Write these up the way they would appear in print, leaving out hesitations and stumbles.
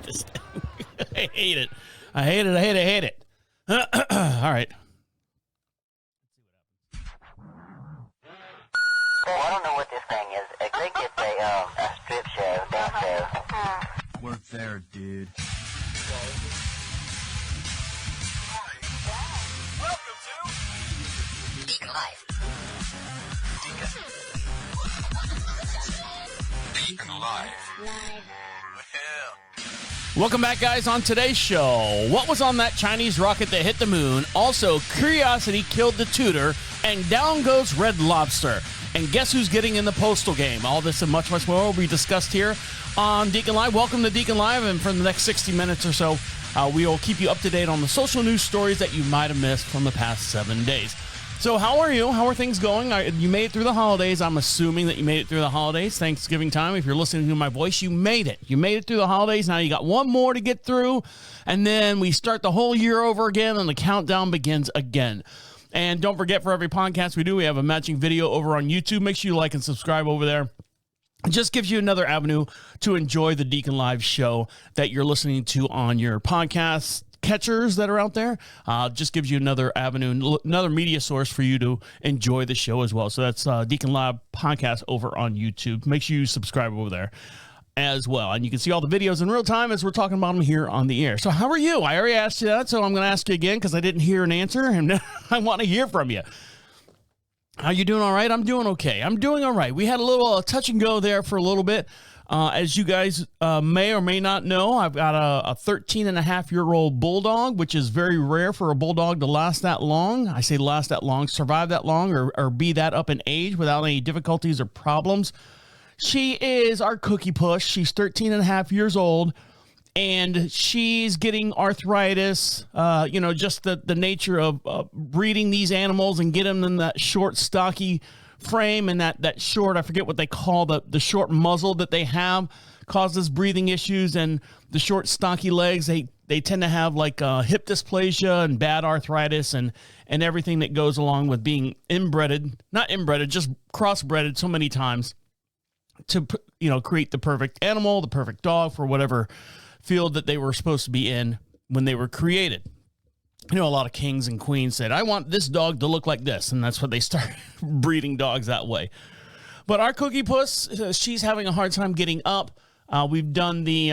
this thing. I hate it. I hate it. I hate it. I hate it. All right. Well, I don't know what this thing is. I think it's a strip show, dance show. Work there, dude. Welcome to DeaconLive. DeaconLive. Welcome back, guys. On today's show, what was on that Chinese rocket that hit the moon? Also, Curiosity killed the tutor, and down goes Red Lobster. And guess who's getting in the postal game? All this and much, much more will be discussed here on Deacon Live. Welcome to Deacon Live, and for the next 60 minutes or so, we will keep you up to date on the social news stories that you might have missed from the past 7 days. So how are you? How are things going? You made it through the holidays. I'm assuming that you made it through the holidays. Thanksgiving time. If you're listening to my voice, you made it. You made it through the holidays. Now you got one more to get through, and then we start the whole year over again, and the countdown begins again. And don't forget, for every podcast we do, we have a matching video over on YouTube. Make sure you like and subscribe over there. It just gives you another avenue to enjoy the Deacon Live show that you're listening to on your podcast catchers that are out there. Just gives you another avenue, another media source for you to enjoy the show as well. So that's Deacon Live podcast over on YouTube. Make sure you subscribe over there as well. And you can see all the videos in real time as we're talking about them here on the air. So how are you? I already asked you that, so I'm going to ask you again because I didn't hear an answer, and I want to hear from you. How you doing? All right? I'm doing okay. I'm doing all right. We had a little touch and go there for a little bit. As you guys may or may not know, I've got a 13-and-a-half-year-old bulldog, which is very rare for a bulldog to last that long. I say last that long, survive that long, or be that up in age without any difficulties or problems. She is our cookie push. She's 13 and a half years old, and she's getting arthritis, just the nature of breeding these animals and get them in that short, stocky frame and that short, I forget what they call the short muzzle that they have, causes breathing issues, and the short, stocky legs, they tend to have like hip dysplasia and bad arthritis and everything that goes along with being not inbred, just crossbred so many times to, create the perfect animal, the perfect dog for whatever field that they were supposed to be in when they were created. A lot of kings and queens said, I want this dog to look like this. And that's what they start breeding dogs that way. But our cookie puss, she's having a hard time getting up. We've done the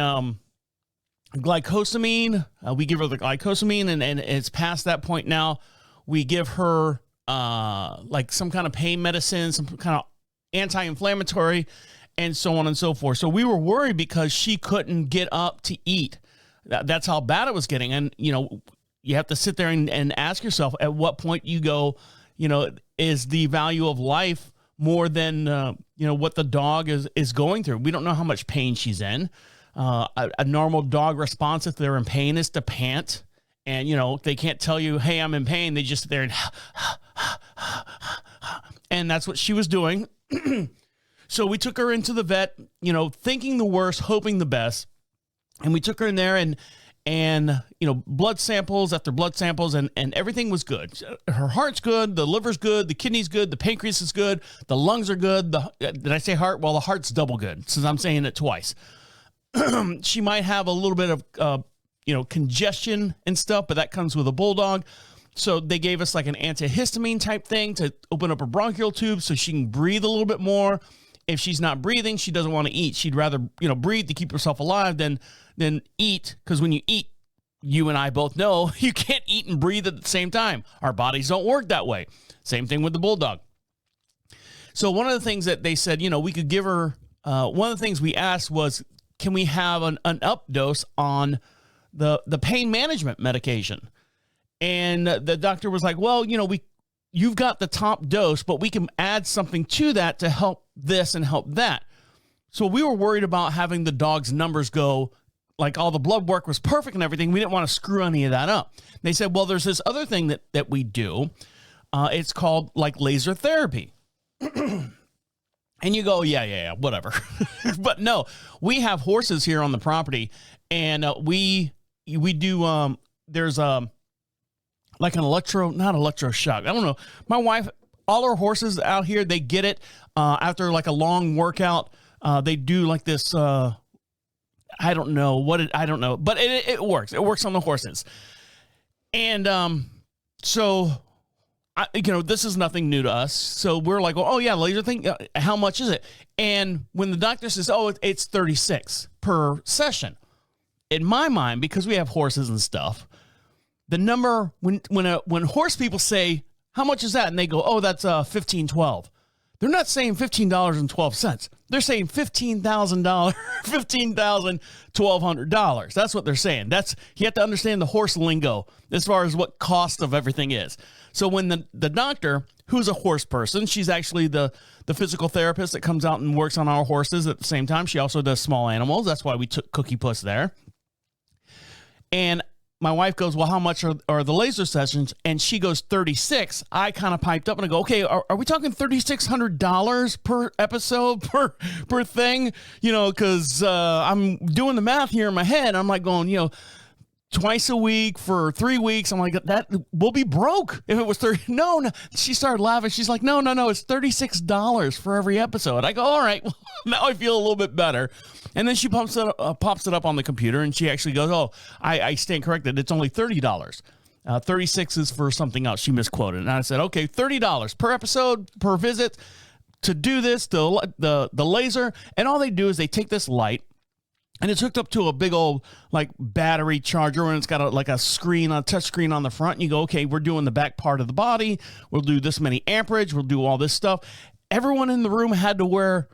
glycosamine. We give her the glycosamine, and it's past that point now. We give her like some kind of pain medicine, some kind of anti-inflammatory, and so on and so forth. So we were worried because she couldn't get up to eat. That's how bad it was getting. And, you have to sit there and ask yourself at what point you go, is the value of life more than, what the dog is going through. We don't know how much pain she's in. A normal dog response if they're in pain is to pant. And, they can't tell you, hey, I'm in pain. They just sit there and that's what she was doing. So we took her into the vet, thinking the worst, hoping the best. And we took her in there and blood samples after blood samples, and everything was good. Her heart's good, the liver's good, the kidney's good, the pancreas is good, the lungs are good. Did I say heart? Well, the heart's double good, since I'm saying it twice. She might have a little bit of, congestion and stuff, but that comes with a bulldog. So they gave us like an antihistamine type thing to open up her bronchial tube so she can breathe a little bit more. If she's not breathing, she doesn't want to eat. She'd rather, breathe to keep herself alive than eat. Because when you eat, you and I both know you can't eat and breathe at the same time. Our bodies don't work that way. Same thing with the bulldog. So one of the things that they said, we could give her, one of the things we asked was, can we have an up dose on the pain management medication? And the doctor was like, well, you've got the top dose, but we can add something to that to help this and help that. So we were worried about having the dog's numbers go, like all the blood work was perfect and everything. We didn't want to screw any of that up. They said, well, there's this other thing that we do. It's called like laser therapy. And you go, yeah, whatever. But no, we have horses here on the property, and we do, there's like an not electroshock. I don't know. My wife, all our horses out here, they get it after like a long workout. They do like this, I don't know what it, I don't know, but it works. It works on the horses. And so, this is nothing new to us. So we're like, well, oh yeah, laser thing. How much is it? And when the doctor says, oh, it's 36 per session, in my mind, because we have horses and stuff, the number when horse people say, how much is that? And they go, oh, that's $15.12. They're not saying $15.12. They're saying $15,000, $1,200. That's what they're saying. You have to understand the horse lingo as far as what cost of everything is. So when the doctor, who's a horse person, she's actually the physical therapist that comes out and works on our horses at the same time. She also does small animals. That's why we took Cookie Puss there. And my wife goes, well, how much are the laser sessions? And she goes, 36. I kind of piped up and I go, okay, are we talking $3,600 per episode, per thing? Because I'm doing the math here in my head. I'm like going, twice a week for 3 weeks. I'm like, that will be broke if it was 30. No. She started laughing. She's like, no, it's $36 for every episode. I go, all right, well, now I feel a little bit better. And then she pops it up on the computer, and she actually goes, oh, I stand corrected. It's only $30. 36 is for something else. She misquoted. And I said, okay, $30 per episode, per visit to do this, the laser. And all they do is they take this light, and it's hooked up to a big old battery charger, and it's got a screen, a touch screen on the front. And you go, okay, we're doing the back part of the body. We'll do this many amperage. We'll do all this stuff. Everyone in the room had to wear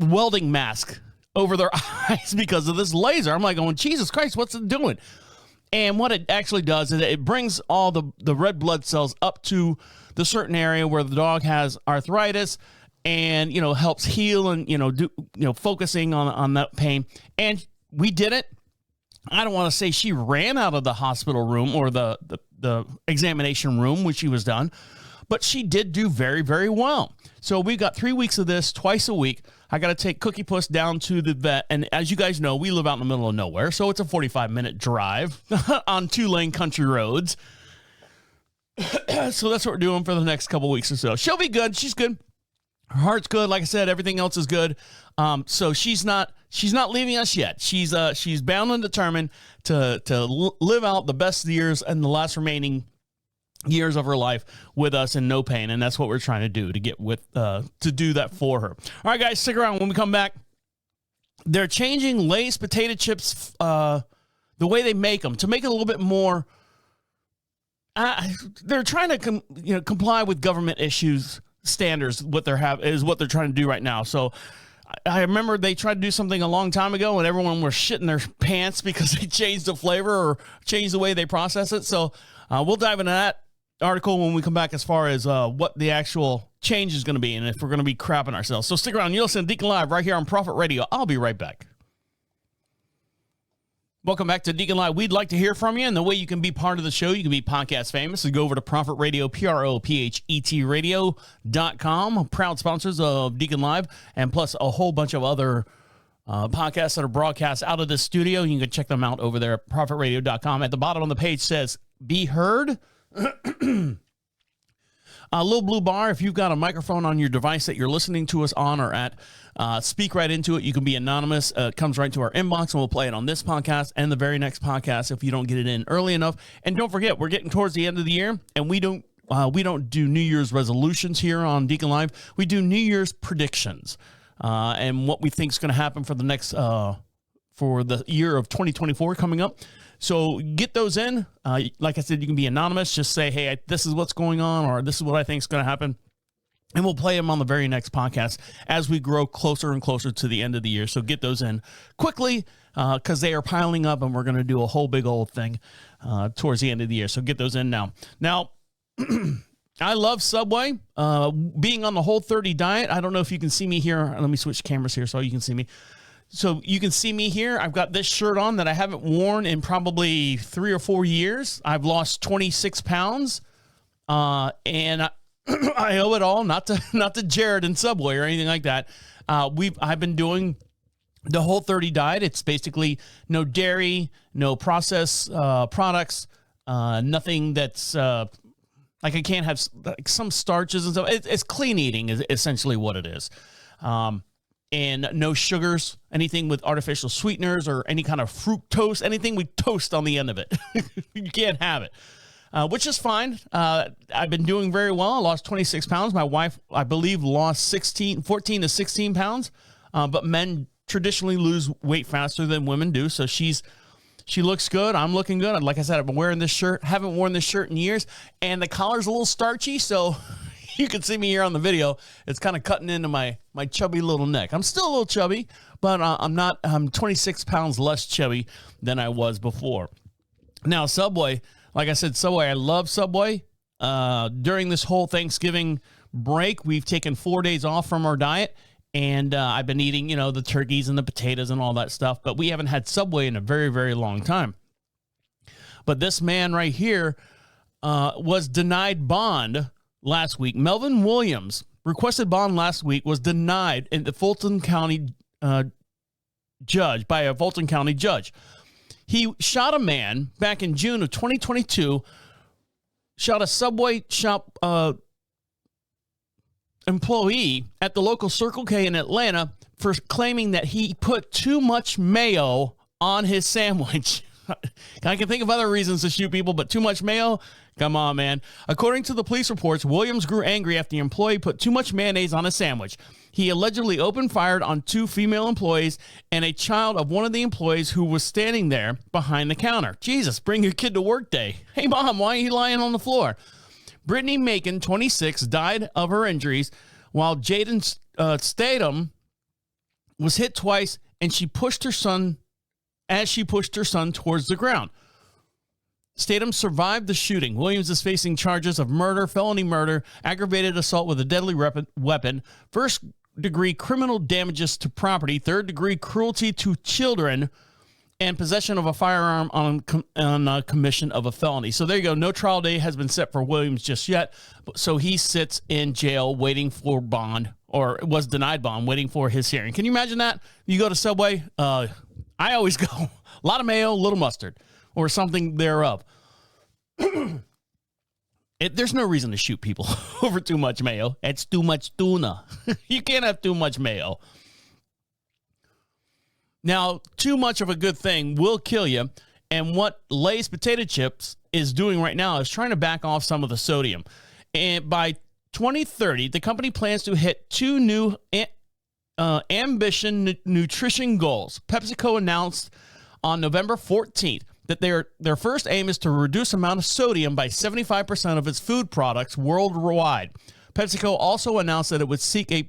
welding mask over their eyes because of this laser. I'm like going, Jesus Christ, what's it doing? And what it actually does is it brings all the red blood cells up to the certain area where the dog has arthritis, and helps heal and focusing on that pain. And we did it. I don't want to say she ran out of the hospital room or the examination room when she was done, but she did do very, very well. So we got 3 weeks of this twice a week. I got to take Cookie Puss down to the vet. And as you guys know, we live out in the middle of nowhere. So it's a 45-minute drive on 2-lane country roads. So that's what we're doing for the next couple weeks or so. She'll be good. She's good. Her heart's good. Like I said, everything else is good. So she's not leaving us yet. She's bound and determined to live out the best years and the last remaining years of her life with us in no pain. And that's what we're trying to do to get with, to do that for her. All right, guys, stick around. When we come back, they're changing Lay's potato chips, the way they make them to make it a little bit more, they're trying to comply with government issues standards. What they're trying to do right now. So I remember they tried to do something a long time ago and everyone was shitting their pants because they changed the flavor or changed the way they process it. So we'll dive into that article when we come back as far as what the actual change is going to be and if we're going to be crapping ourselves. So stick around. You'll listen to Deacon Live right here on Prophet Radio. I'll be right back. Welcome back to Deacon Live. We'd like to hear from you, and the way you can be part of the show, you can be podcast famous, is go over to Prophet Radio, PROPHET Radio.com, proud sponsors of Deacon Live, and plus a whole bunch of other podcasts that are broadcast out of this studio. You can check them out over there at ProphetRadio.com. At the bottom of the page says, be heard. A little blue bar, if you've got a microphone on your device that you're listening to us on or at, speak right into it. You can be anonymous. It comes right to our inbox, and we'll play it on this podcast and the very next podcast if you don't get it in early enough. And don't forget, we're getting towards the end of the year, and we don't do New Year's resolutions here on Deacon Live. We do New Year's predictions and what we think is going to happen for the next for the year of 2024 coming up. So get those in. Like I said, you can be anonymous. Just say, hey, this is what's going on, or this is what I think is going to happen. And we'll play them on the very next podcast as we grow closer and closer to the end of the year. So get those in quickly because they are piling up, and we're going to do a whole big old thing towards the end of the year. So get those in now. Now, I love Subway. Being on the Whole30 diet, I don't know if you can see me here. Let me switch cameras here so you can see me. So you can see me here. I've got this shirt on that I haven't worn in probably 3 or 4 years. I've lost 26 pounds, and I owe it all not to Jared and Subway or anything like that. I've been doing the Whole30 diet. It's basically no dairy, no processed products, nothing that's like I can't have like some starches and stuff. It's clean eating is essentially what it is. and no sugars, anything with artificial sweeteners or any kind of fructose, anything with toast on the end of it. You can't have it, which is fine. I've been doing very well. I lost 26 pounds. My wife, I believe, lost 14 to 16 pounds, but men traditionally lose weight faster than women do. So she looks good. I'm looking good. Like I said, I've been wearing this shirt. Haven't worn this shirt in years, and the collar's a little starchy, so you can see me here on the video. It's kind of cutting into my chubby little neck. I'm still a little chubby, but I'm 26 pounds less chubby than I was before. Now, Subway, like I said, I love Subway. During this whole Thanksgiving break, we've taken 4 days off from our diet, and I've been eating, the turkeys and the potatoes and all that stuff, but we haven't had Subway in a very, very long time. But this man right here was denied bond last week. Melvin Williams requested bond last week, was denied in the Fulton County judge by a Fulton County judge. He shot a man back in June of 2022, shot a Subway shop employee at the local Circle K in Atlanta for claiming that he put too much mayo on his sandwich. I can think of other reasons to shoot people, but too much mayo? Come on, man. According to the police reports, Williams grew angry after the employee put too much mayonnaise on a sandwich. He allegedly opened fire on 2 female employees and a child of one of the employees who was standing there behind the counter. Jesus, bring your kid to work day. Hey, Mom, why are you lying on the floor? Brittany Macon, 26, died of her injuries, while Jaden Statham was hit twice, and she pushed her son towards the ground. Statham survived the shooting. Williams is facing charges of murder, felony murder, aggravated assault with a deadly weapon, first-degree criminal damages to property, third-degree cruelty to children, and possession of a firearm on commission of a felony. So there you go. No trial date has been set for Williams just yet. So he sits in jail waiting for bond, or was denied bond, waiting for his hearing. Can you imagine that? You go to Subway. I always go. A lot of mayo, a little mustard, or something thereof. There's no reason to shoot people over too much mayo. It's too much tuna. You can't have too much mayo. Now, too much of a good thing will kill you. And what Lay's potato chips is doing right now is trying to back off some of the sodium. And by 2030, the company plans to hit 2 new ambition nutrition goals. PepsiCo announced on November 14th that their first aim is to reduce amount of sodium by 75% of its food products worldwide. PepsiCo also announced that it would seek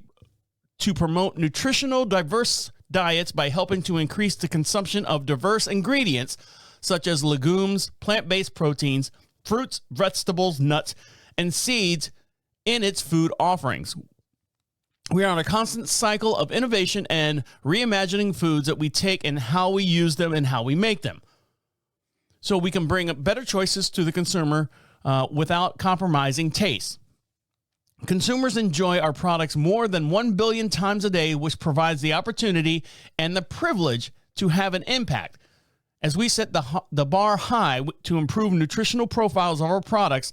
to promote nutritional diverse diets by helping to increase the consumption of diverse ingredients such as legumes, plant-based proteins, fruits, vegetables, nuts, and seeds in its food offerings. We are on a constant cycle of innovation and reimagining foods that we take and how we use them and how we make them, so we can bring better choices to the consumer without compromising taste. Consumers enjoy our products more than 1 billion times a day, which provides the opportunity and the privilege to have an impact. As we set the bar high to improve nutritional profiles of our products,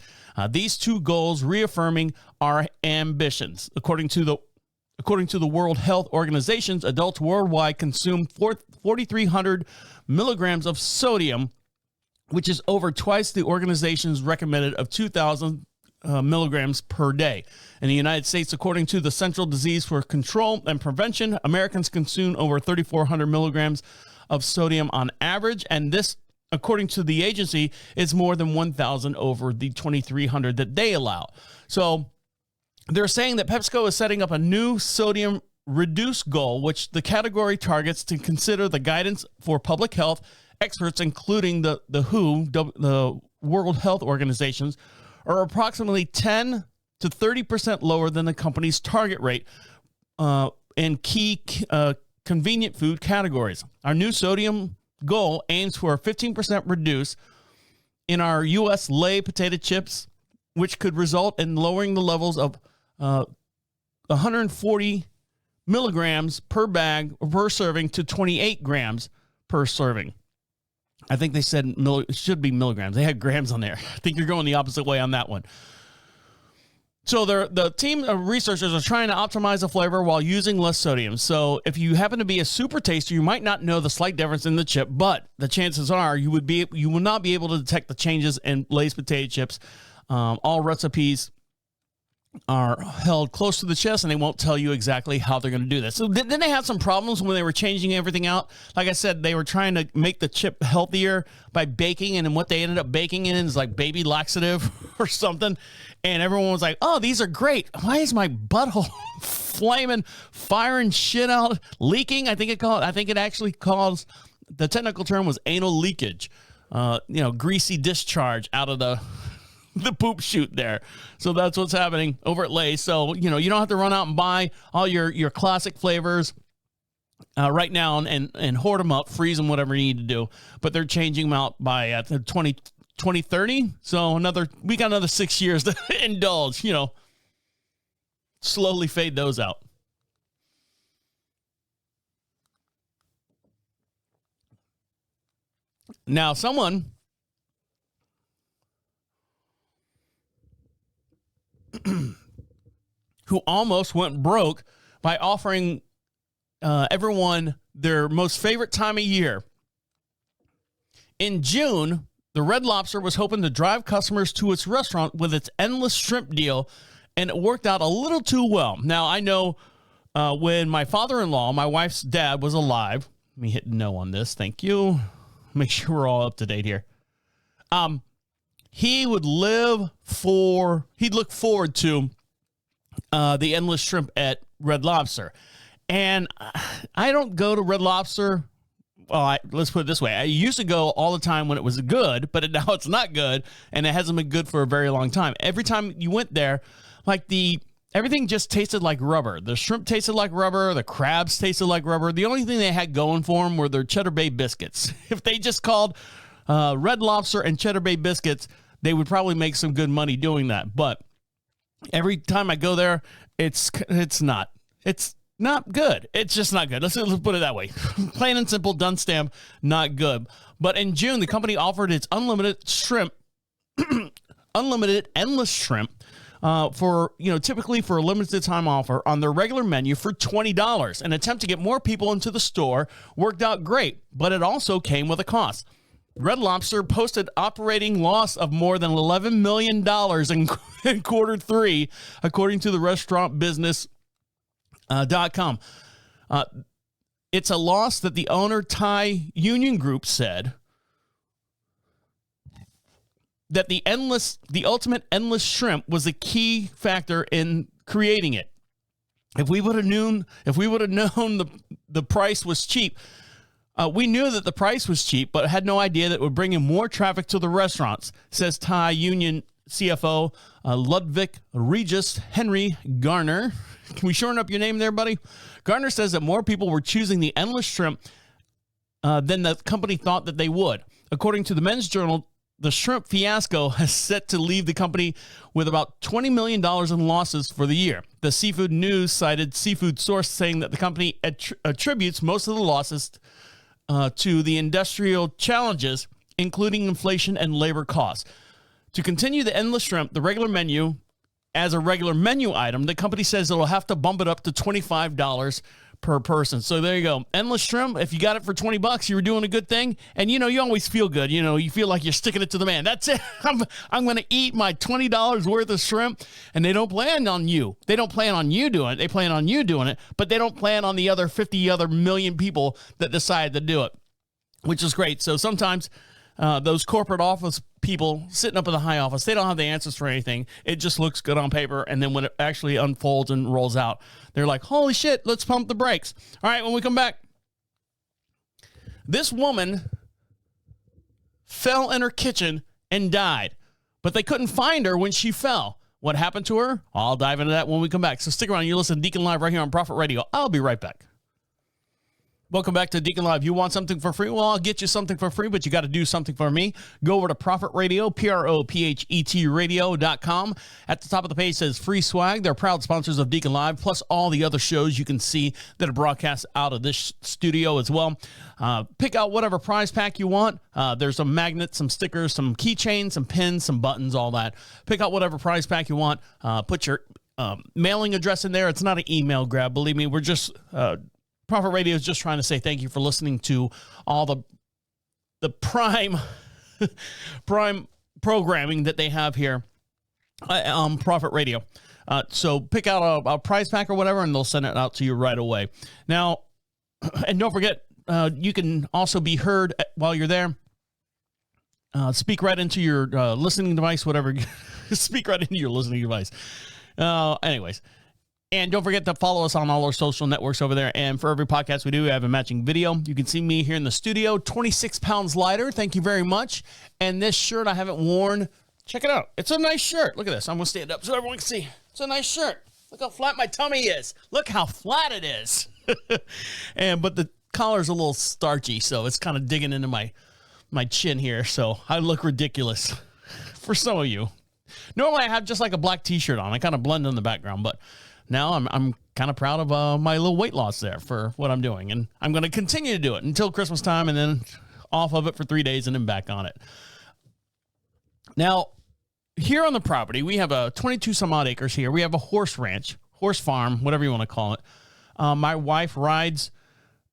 these 2 goals reaffirming our ambitions. According to the World Health Organization, adults worldwide consume 4,300 milligrams of sodium, which is over twice the organization's recommended of 2,000 milligrams per day. In the United States, according to the Central Disease for Control and Prevention, Americans consume over 3,400 milligrams of sodium on average, and this, according to the agency, is more than 1,000 over the 2,300 that they allow. So they're saying that PepsiCo is setting up a new sodium reduce goal, which the category targets to consider the guidance for public health experts, including the WHO, the World Health Organizations, are approximately 10 to 30% lower than the company's target rate in key convenient food categories. Our new sodium goal aims for a 15% reduce in our U.S. Lay potato chips, which could result in lowering the levels of 140 milligrams per bag per serving to 28 grams per serving. I think they said it should be milligrams. They had grams on there. I think you're going the opposite way on that one. So the team of researchers are trying to optimize the flavor while using less sodium. So if you happen to be a super taster, you might not know the slight difference in the chip, but the chances are you will not be able to detect the changes in Lay's potato chips. All recipes are held close to the chest, and they won't tell you exactly how they're going to do this. So then they had some problems when they were changing everything out. Like I said, they were trying to make the chip healthier by baking, and then what they ended up baking in is like baby laxative or something. And everyone was like, "Oh, these are great. Why is my butthole flaming, firing shit out, leaking?" I think it actually calls, the technical term was anal leakage. Greasy discharge out of the poop chute there. So that's what's happening over at Lay's. So, you don't have to run out and buy all your classic flavors right now and hoard them up, freeze them, whatever you need to do. But they're changing them out by 2030. So we got another 6 years to indulge, slowly fade those out. Now, someone who almost went broke by offering everyone their most favorite time of year. In June, the Red Lobster was hoping to drive customers to its restaurant with its endless shrimp deal, and it worked out a little too well. Now, I know when my father-in-law, my wife's dad, was alive, let me hit no on this, thank you. Make sure we're all up to date here. He'd look forward to the endless shrimp at Red Lobster. And I don't go to Red Lobster. Well, let's put it this way. I used to go all the time when it was good, but now it's not good, and it hasn't been good for a very long time. Every time you went there, everything just tasted like rubber. The shrimp tasted like rubber. The crabs tasted like rubber. The only thing they had going for them were their Cheddar Bay biscuits. If they just called Red Lobster and Cheddar Bay biscuits, they would probably make some good money doing that. But every time I go there, it's not good. It's just not good. Let's put it that way. Plain and simple, done stamp, not good. But in June, the company offered its unlimited endless shrimp typically for a limited time offer on their regular menu for $20. An attempt to get more people into the store worked out great, but it also came with a cost. Red Lobster posted operating loss of more than $11 million in quarter three, according to the restaurantbusiness.com. It's a loss that the owner Thai Union Group said that the ultimate endless shrimp was a key factor in creating it. If we would have known the price was cheap, we knew that the price was cheap, but had no idea that it would bring in more traffic to the restaurants, says Thai Union CFO Ludwig Regis Henry Garner. Can we shorten up your name there, buddy? Garner says that more people were choosing the endless shrimp than the company thought that they would. According to the Men's Journal, the shrimp fiasco has set to leave the company with about $20 million in losses for the year. The Seafood News cited Seafood Source saying that the company attributes most of the losses to the industrial challenges, including inflation and labor costs. To continue the endless shrimp, the regular menu, as a regular menu item, the company says it'll have to bump it up to $25 per person. So there you go. Endless shrimp. If you got it for $20, you were doing a good thing. And you always feel good. You feel like you're sticking it to the man. That's it. I'm going to eat my $20 worth of shrimp. And they don't plan on you. They don't plan on you doing it. They plan on you doing it, but they don't plan on the other 50 other million people that decide to do it, which is great. So sometimes those corporate office people sitting up in the high office, they don't have the answers for anything. It just looks good on paper. And then when it actually unfolds and rolls out, they're like, holy shit, let's pump the brakes. All right, when we come back, this woman fell in her kitchen and died, but they couldn't find her when she fell. What happened to her? I'll dive into that when we come back. So stick around. You listen to Deacon Live right here on Prophet Radio. I'll be right back. Welcome back to Deacon Live. You want something for free? Well, I'll get you something for free, but you got to do something for me. Go over to Prophet Radio, PROPHET radio.com. At the top of the page says free swag. They're proud sponsors of Deacon Live, plus all the other shows you can see that are broadcast out of this studio as well. Pick out whatever prize pack you want. There's some magnets, some stickers, some keychains, some pins, some buttons, all that. Pick out whatever prize pack you want. Put your mailing address in there. It's not an email grab. Believe me, we're just... Prophet Radio is just trying to say thank you for listening to all the prime programming that they have here on Prophet Radio. So pick out a prize pack or whatever, and they'll send it out to you right away. Now, and don't forget, you can also be heard while you're there. Speak right into your listening device, whatever. Speak right into your listening device. Anyways. And don't forget to follow us on all our social networks over there. And for every podcast we do, we have a matching video. You can see me here in the studio, 26 pounds lighter. Thank you very much. And this shirt I haven't worn. Check it out. It's a nice shirt. Look at this. I'm going to stand up so everyone can see. It's a nice shirt. Look how flat my tummy is. Look how flat it is. But the collar's a little starchy, so it's kind of digging into my chin here. So I look ridiculous for some of you. Normally I have just like a black t-shirt on. I kind of blend in the background, but... now I'm kind of proud of my little weight loss there for what I'm doing. And I'm going to continue to do it until Christmas time and then off of it for 3 days and then back on it. Now, here on the property, we have a 22 some odd acres here. We have a horse ranch, horse farm, whatever you want to call it. My wife rides,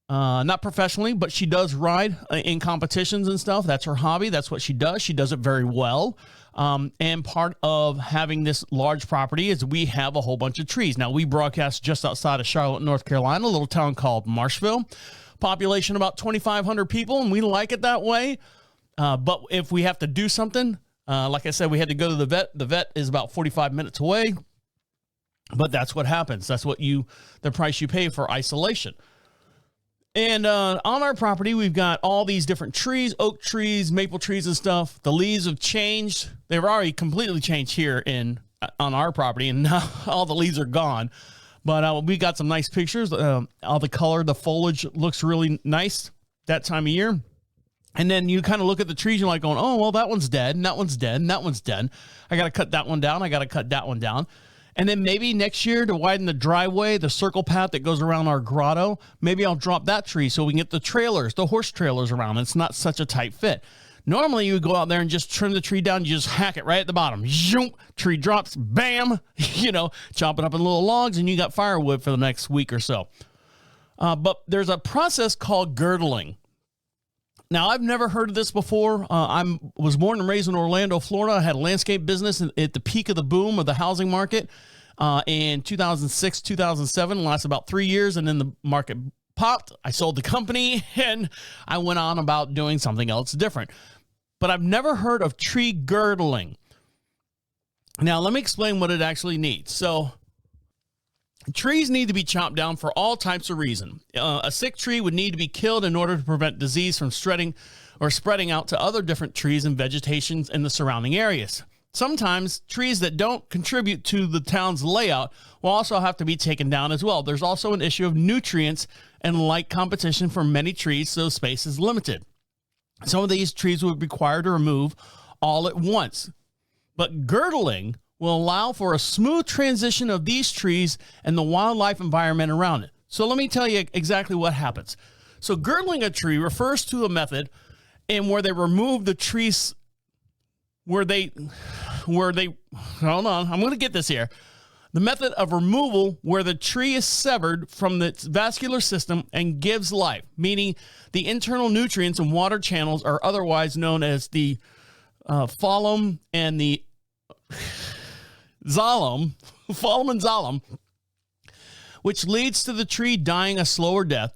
not professionally, but she does ride in competitions and stuff. That's her hobby. That's what she does. She does it very well. And part of having this large property is we have a whole bunch of trees. Now, we broadcast just outside of Charlotte, North Carolina, a little town called Marshville. Population about 2,500 people, and we like it that way. But if we have to do something, like I said, we had to go to the vet. The vet is about 45 minutes away. But that's what happens. That's what the price you pay for isolation. And on our property, we've got all these different trees, oak trees, maple trees and stuff. The leaves have changed. They've already completely changed here on our property, and now all the leaves are gone. But we got some nice pictures. All the color, the foliage looks really nice that time of year. And then you kind of look at the trees, you're like going, oh, well, that one's dead, and that one's dead, and that one's dead. I got to cut that one down. I got to cut that one down. And then maybe next year to widen the driveway, the circle path that goes around our grotto, maybe I'll drop that tree so we can get the trailers, the horse trailers around. It's not such a tight fit. Normally you would go out there and just trim the tree down. You just hack it right at the bottom. Zoom, tree drops, bam, chop it up in little logs, and you got firewood for the next week or so. But there's a process called girdling. Now, I've never heard of this before. I was born and raised in Orlando, Florida. I had a landscape business at the peak of the boom of the housing market in 2006, 2007. Lasted about 3 years, and then the market popped. I sold the company, and I went on about doing something else different. But I've never heard of tree girdling. Now, let me explain what it actually needs. So, trees need to be chopped down for all types of reasons. A sick tree would need to be killed in order to prevent disease from spreading out to other different trees and vegetations in the surrounding areas. Sometimes trees that don't contribute to the town's layout will also have to be taken down as well. There's also an issue of nutrients and light competition for many trees, so space is limited. Some of these trees would require to remove all at once. But girdling will allow for a smooth transition of these trees and the wildlife environment around it. So let me tell you exactly what happens. So girdling a tree refers to a method in where they remove the trees hold on, I'm going to get this here. The method of removal where the tree is severed from its vascular system and gives life, meaning the internal nutrients and water channels are otherwise known as the phloem and the phloem and xylem, which leads to the tree dying a slower death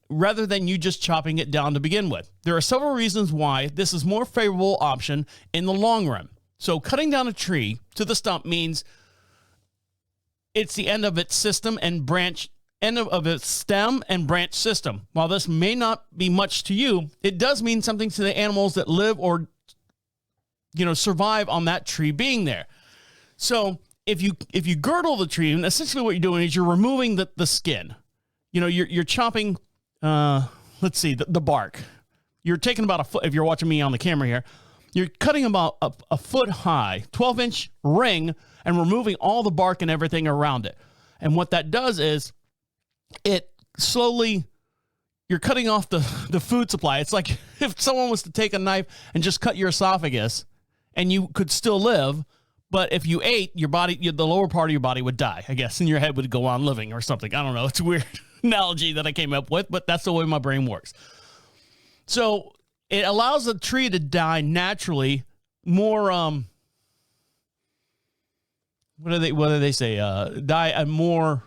rather than you just chopping it down to begin with. There are several reasons why this is more favorable option in the long run. So cutting down a tree to the stump means it's the end of its system and branch, end of its stem and branch system. While this may not be much to you, it does mean something to the animals that live or survive on that tree being there. So if you girdle the tree, and essentially what you're doing is you're removing the skin. You're chopping let's see, the bark. You're taking about a foot, if you're watching me on the camera here, you're cutting about a foot high, 12-inch ring, and removing all the bark and everything around it. And what that does is it slowly, you're cutting off the food supply. It's like if someone was to take a knife and just cut your esophagus and you could still live, but if you ate, your body, the lower part of your body would die, I guess, and your head would go on living or something. I don't know. It's a weird analogy that I came up with, but that's the way my brain works. So it allows the tree to die naturally more, what do they say? Die a more,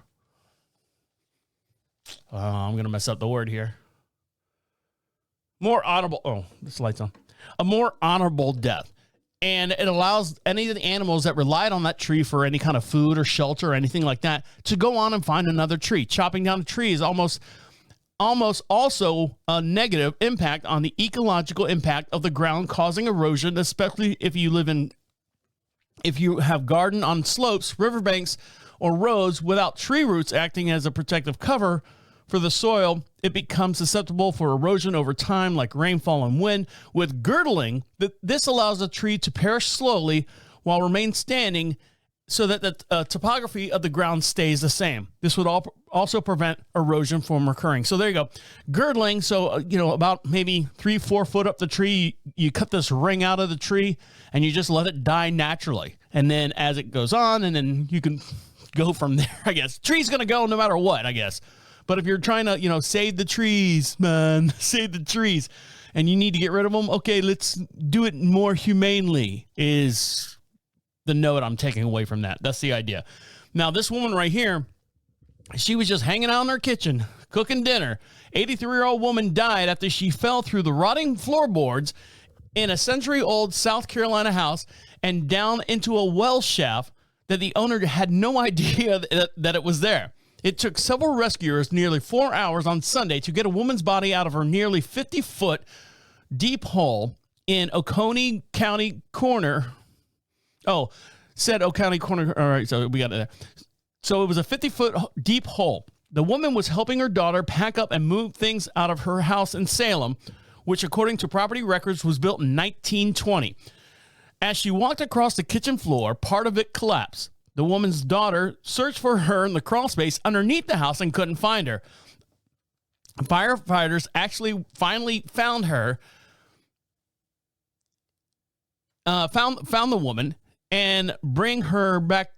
I'm going to mess up the word here. More honorable. Oh, this light's on. A more honorable death. And it allows any of the animals that relied on that tree for any kind of food or shelter or anything like that to go on and find another tree. Chopping down a tree is almost also a negative impact on the ecological impact of the ground, causing erosion, especially if you have garden on slopes, riverbanks, or roads without tree roots acting as a protective cover for the soil. It becomes susceptible for erosion over time, like rainfall and wind. With girdling, this allows the tree to perish slowly while remain standing so that the topography of the ground stays the same. This would also prevent erosion from occurring. So there you go. Girdling, so, about maybe 3-4 foot up the tree, you cut this ring out of the tree and you just let it die naturally. And then as it goes on, and then you can go from there, I guess. Tree's going to go no matter what, I guess. But if you're trying to, save the trees, man, save the trees, and you need to get rid of them, okay, let's do it more humanely is the note I'm taking away from that. That's the idea. Now, this woman right here, she was just hanging out in her kitchen, cooking dinner. 83-year-old woman died after she fell through the rotting floorboards in a century-old South Carolina house and down into a well shaft that the owner had no idea that it was there. It took several rescuers nearly 4 hours on Sunday to get a woman's body out of her nearly 50-foot deep hole in Oconee County Corner. Oh, said Oconee Corner. All right, so we got it there. So it was a 50-foot deep hole. The woman was helping her daughter pack up and move things out of her house in Salem, which, according to property records, was built in 1920. As she walked across the kitchen floor, part of it collapsed. The woman's daughter searched for her in the crawl space underneath the house and couldn't find her. Firefighters actually finally found her, found the woman and bring her back.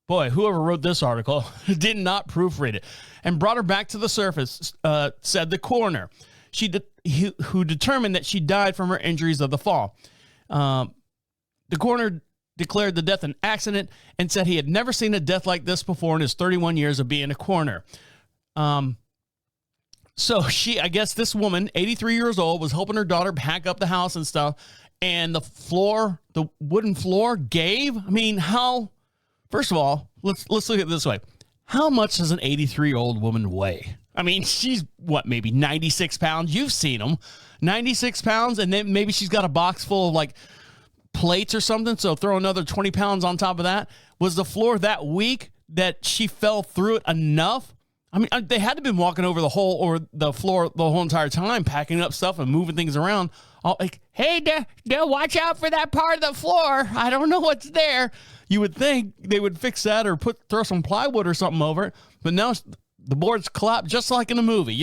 Boy, whoever wrote this article did not proofread it, and brought her back to the surface, said the coroner, who determined that she died from her injuries of the fall. The coroner declared the death an accident and said he had never seen a death like this before in his 31 years of being a coroner. So I guess this woman, 83 years old, was helping her daughter pack up the house and stuff, and the wooden floor gave. I mean, first of all, let's look at it this way. How much does an 83-year-old woman weigh? I mean, she's maybe 96 pounds. You've seen them. 96 pounds, and then maybe she's got a box full of plates or something, so throw another 20 pounds on top of that. Was the floor that weak that she fell through it enough? I mean, they had to have been walking over the hole or the floor the whole entire time, packing up stuff and moving things around. All like, hey, watch out for that part of the floor. I don't know what's there. You would think they would fix that or throw some plywood or something over it, but now the boards collapse just like in a movie,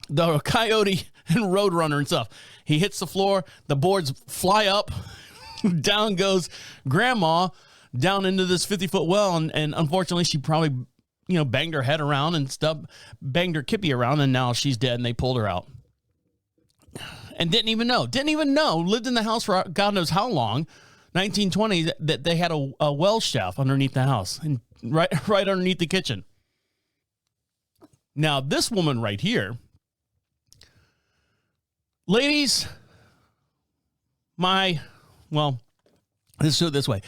the Coyote and Roadrunner and stuff. He hits the floor, the boards fly up, down goes Grandma down into this 50-foot well, and unfortunately she probably, banged her head around and stuff, banged her kippy around, and now she's dead, and they pulled her out. And didn't even know, lived in the house for God knows how long, 1920, that they had a well shaft underneath the house, and right underneath the kitchen. Now, this woman right here, ladies, let's do it this way.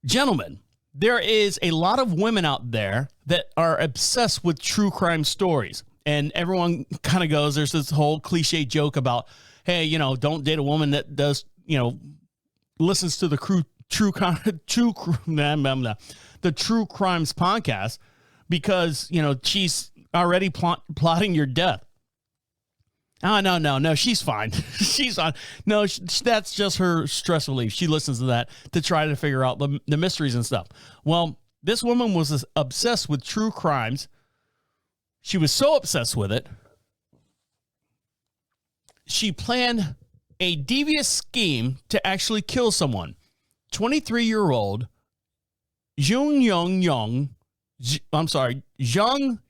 Gentlemen, there is a lot of women out there that are obsessed with true crime stories. And everyone kind of goes, there's this whole cliche joke about, hey, don't date a woman that does, listens to the True Crimes podcast because, she's already plotting your death. Oh, no, she's fine. She's on. No, that's just her stress relief. She listens to that to try to figure out the mysteries and stuff. Well, this woman was obsessed with true crimes. She was so obsessed with it, she planned a devious scheme to actually kill someone. 23-year-old Zhang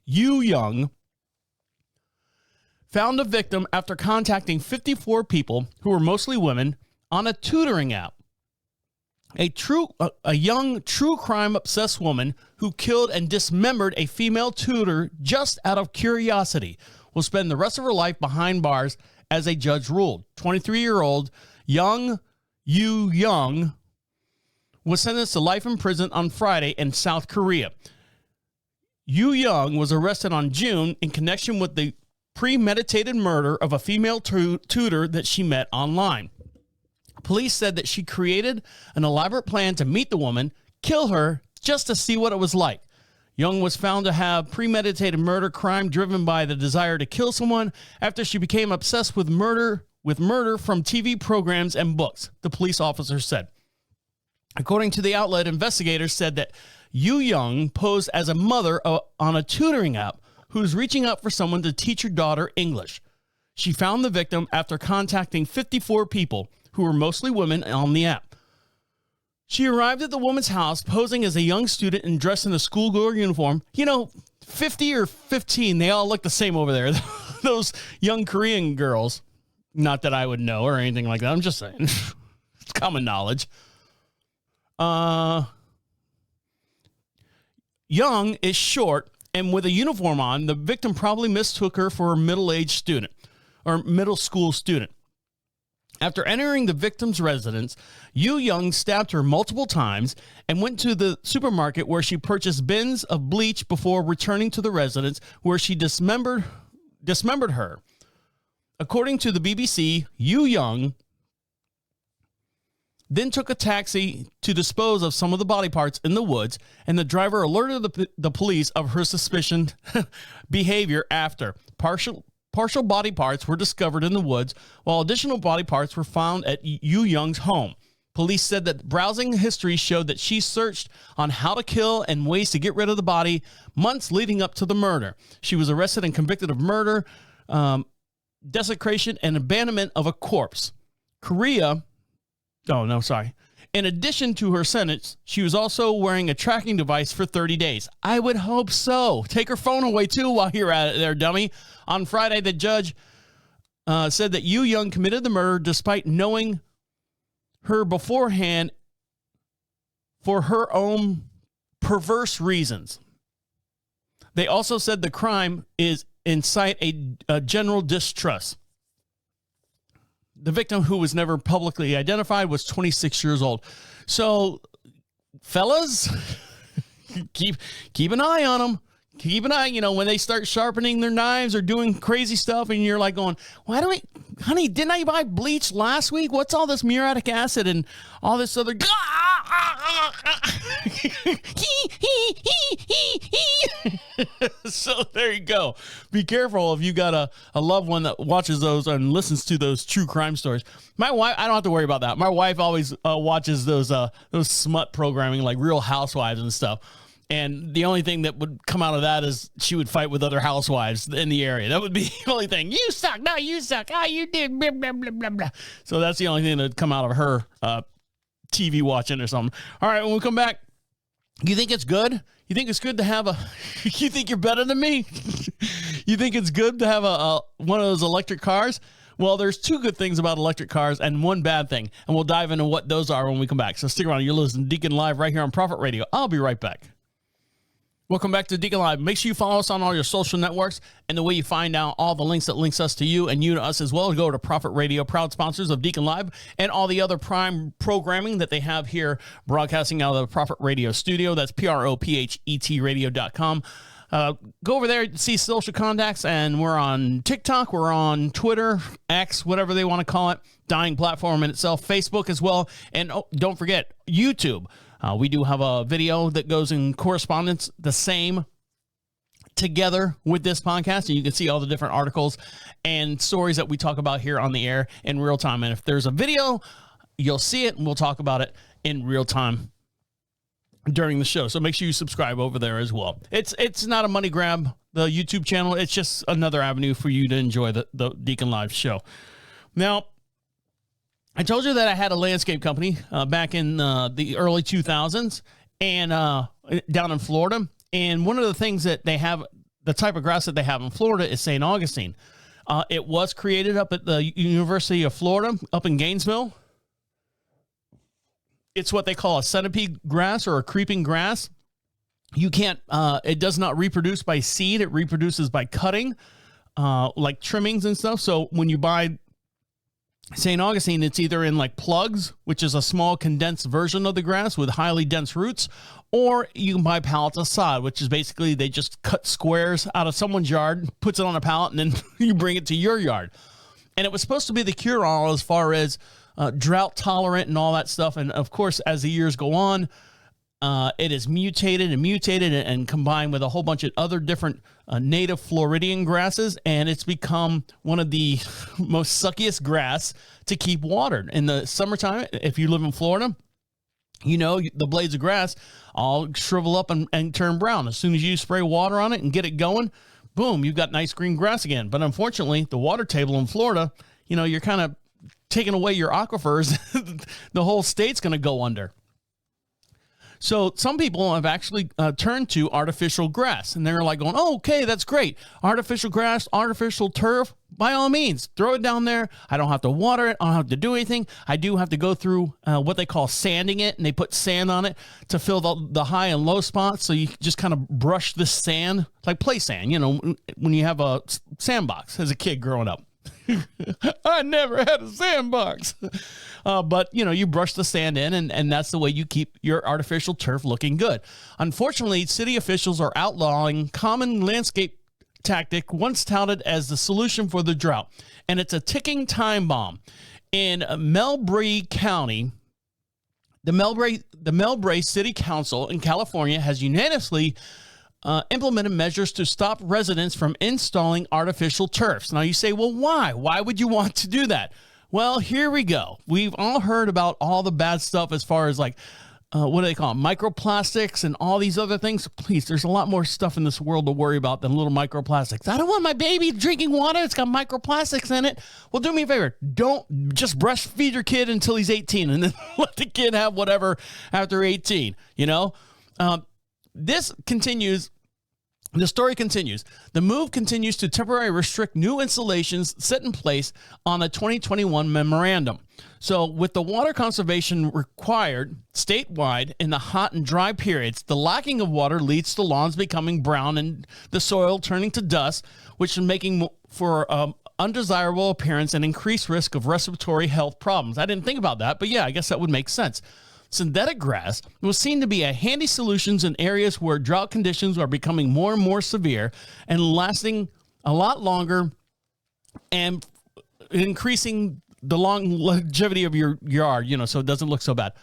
Yu Young found a victim after contacting 54 people who were mostly women on a tutoring app. A young true crime obsessed woman who killed and dismembered a female tutor just out of curiosity will spend the rest of her life behind bars, as a judge ruled. 23-year-old Zhang Yu Young was sentenced to life in prison on Friday in South Korea. Yu Young was arrested on June in connection with the premeditated murder of a female tutor that she met online. Police said that she created an elaborate plan to meet the woman, kill her, just to see what it was like. Young was found to have premeditated murder crime driven by the desire to kill someone after she became obsessed with murder from TV programs and books, the police officer said. According to the outlet, investigators said that Yu Young posed as a mother on a tutoring app who's reaching out for someone to teach her daughter English. She found the victim after contacting 54 people who were mostly women on the app. She arrived at the woman's house posing as a young student and dressed in a schoolgirl uniform. 50 or 15, they all look the same over there. Those young Korean girls. Not that I would know or anything like that. I'm just saying. It's common knowledge. Young is short, and with a uniform on, the victim probably mistook her for a middle-aged student or middle school student. After entering the victim's residence, Yu Young stabbed her multiple times and went to the supermarket where she purchased bins of bleach before returning to the residence where she dismembered her. According to the BBC, Yu Young then took a taxi to dispose of some of the body parts in the woods, and the driver alerted the police of her suspicious behavior after. Partial body parts were discovered in the woods, while additional body parts were found at Yu Young's home. Police said that browsing history showed that she searched on how to kill and ways to get rid of the body months leading up to the murder. She was arrested and convicted of murder, desecration, and abandonment of a corpse. In addition to her sentence, she was also wearing a tracking device for 30 days. I would hope so. Take her phone away, too, while you're at it there, dummy. On Friday, the judge said that Yu Young committed the murder despite knowing her beforehand for her own perverse reasons. They also said the crime is incite a general distrust. The victim, who was never publicly identified, was 26 years old. So, fellas, keep an eye on them. Keep an eye, when they start sharpening their knives or doing crazy stuff, and you're like going, honey, didn't I buy bleach last week? What's all this muriatic acid and all this other... So there you go. Be careful if you got a loved one that watches those and listens to those true crime stories. My wife, I don't have to worry about that. My wife always watches those smut programming like Real Housewives and stuff. And the only thing that would come out of that is she would fight with other housewives in the area. That would be the only thing. You suck. No, you suck. Ah, you did. Blah, blah, blah, blah, blah. So that's the only thing that would come out of her TV watching or something. All right, when we come back, you think it's good? You think it's good to have you think you're better than me? You think it's good to have one of those electric cars? Well, there's two good things about electric cars and one bad thing. And we'll dive into what those are when we come back. So stick around. You're listening to Deacon Live right here on Prophet Radio. I'll be right back. Welcome back to Deacon Live. Make sure you follow us on all your social networks, and the way you find out all the links that links us to you and you to us as well, go to Prophet Radio, proud sponsors of Deacon Live and all the other prime programming that they have here broadcasting out of the Prophet Radio studio. That's PROPHET radio.com. Go over there, see social contacts, and we're on TikTok, we're on Twitter, X, whatever they want to call it, dying platform in itself, Facebook as well, and don't forget, YouTube. We do have a video that goes in correspondence, the same together with this podcast, and you can see all the different articles and stories that we talk about here on the air in real time. And if there's a video, you'll see it, and we'll talk about it in real time during the show. So make sure you subscribe over there as well. It's not a money grab, the YouTube channel. It's just another avenue for you to enjoy the Deacon Live show. Now, I told you that I had a landscape company back in the early 2000s and down in Florida. And one of the things that they have, the type of grass that they have in Florida is St. Augustine. It was created up at the University of Florida, up in Gainesville. It's what they call a centipede grass or a creeping grass. You can't, it does not reproduce by seed. It reproduces by cutting, like trimmings and stuff. So when you buy St. Augustine, it's either in like plugs, which is a small condensed version of the grass with highly dense roots, or you can buy pallets of sod, which is basically they just cut squares out of someone's yard, puts it on a pallet, and then you bring it to your yard. And it was supposed to be the cure-all as far as drought tolerant and all that stuff. And of course, as the years go on, it is mutated and combined with a whole bunch of other different native Floridian grasses. And it's become one of the most suckiest grass to keep watered. In the summertime, if you live in Florida, you know, the blades of grass all shrivel up and turn brown. As soon as you spray water on it and get it going, boom, you've got nice green grass again. But unfortunately, the water table in Florida, you know, you're kind of taking away your aquifers. The whole state's going to go under. So some people have actually turned to artificial grass, and they're like going, oh, okay, that's great. Artificial grass, artificial turf, by all means, throw it down there. I don't have to water it. I don't have to do anything. I do have to go through what they call sanding it, and they put sand on it to fill the high and low spots. So you just kind of brush the sand, like play sand, you know, when you have a sandbox as a kid growing up. I never had a sandbox. But, you know, you brush the sand in, and that's the way you keep your artificial turf looking good. Unfortunately, city officials are outlawing common landscape tactic once touted as the solution for the drought. And it's a ticking time bomb. In Melbray County, the Melbray City Council in California has unanimously implemented measures to stop residents from installing artificial turfs. Now you say, well, why? Why would you want to do that? Well, here we go. We've all heard about all the bad stuff as far as like, what do they call them? Microplastics and all these other things. Please, there's a lot more stuff in this world to worry about than little microplastics. I don't want my baby drinking water. It's got microplastics in it. Well, do me a favor. Don't just breastfeed your kid until he's 18 and then let the kid have whatever after 18, you know? This continues. The story continues. The move continues to temporarily restrict new installations set in place on the 2021 memorandum. So with the water conservation required statewide in the hot and dry periods, the lacking of water leads to lawns becoming brown and the soil turning to dust, which is making for undesirable appearance and increased risk of respiratory health problems. I didn't think about that, but yeah, I guess that would make sense. Synthetic grass was seen to be a handy solution in areas where drought conditions are becoming more and more severe and lasting a lot longer and increasing the longevity of your yard, you know, so it doesn't look so bad.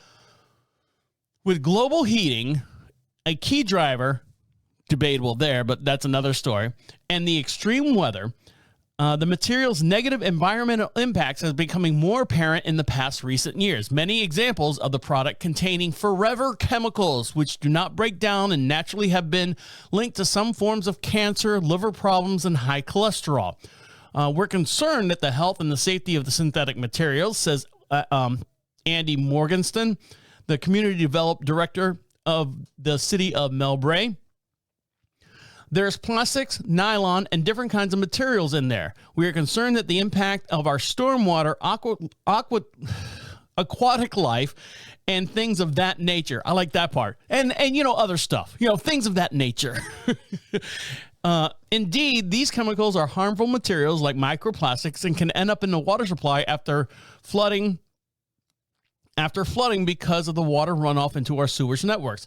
With global heating, a key driver, debatable there, but that's another story, and the extreme weather, the material's negative environmental impacts are becoming more apparent in the past recent years. Many examples of the product containing forever chemicals, which do not break down and naturally have been linked to some forms of cancer, liver problems, and high cholesterol. We're concerned that the health and the safety of the synthetic materials, says Andy Morgenstern, the community development director of the city of Melbray. There's plastics, nylon, and different kinds of materials in there. We are concerned that the impact of our stormwater, aquatic life, and things of that nature. I like that part. And you know, other stuff. You know, things of that nature. Indeed, these chemicals are harmful materials like microplastics and can end up in the water supply after flooding because of the water runoff into our sewage networks.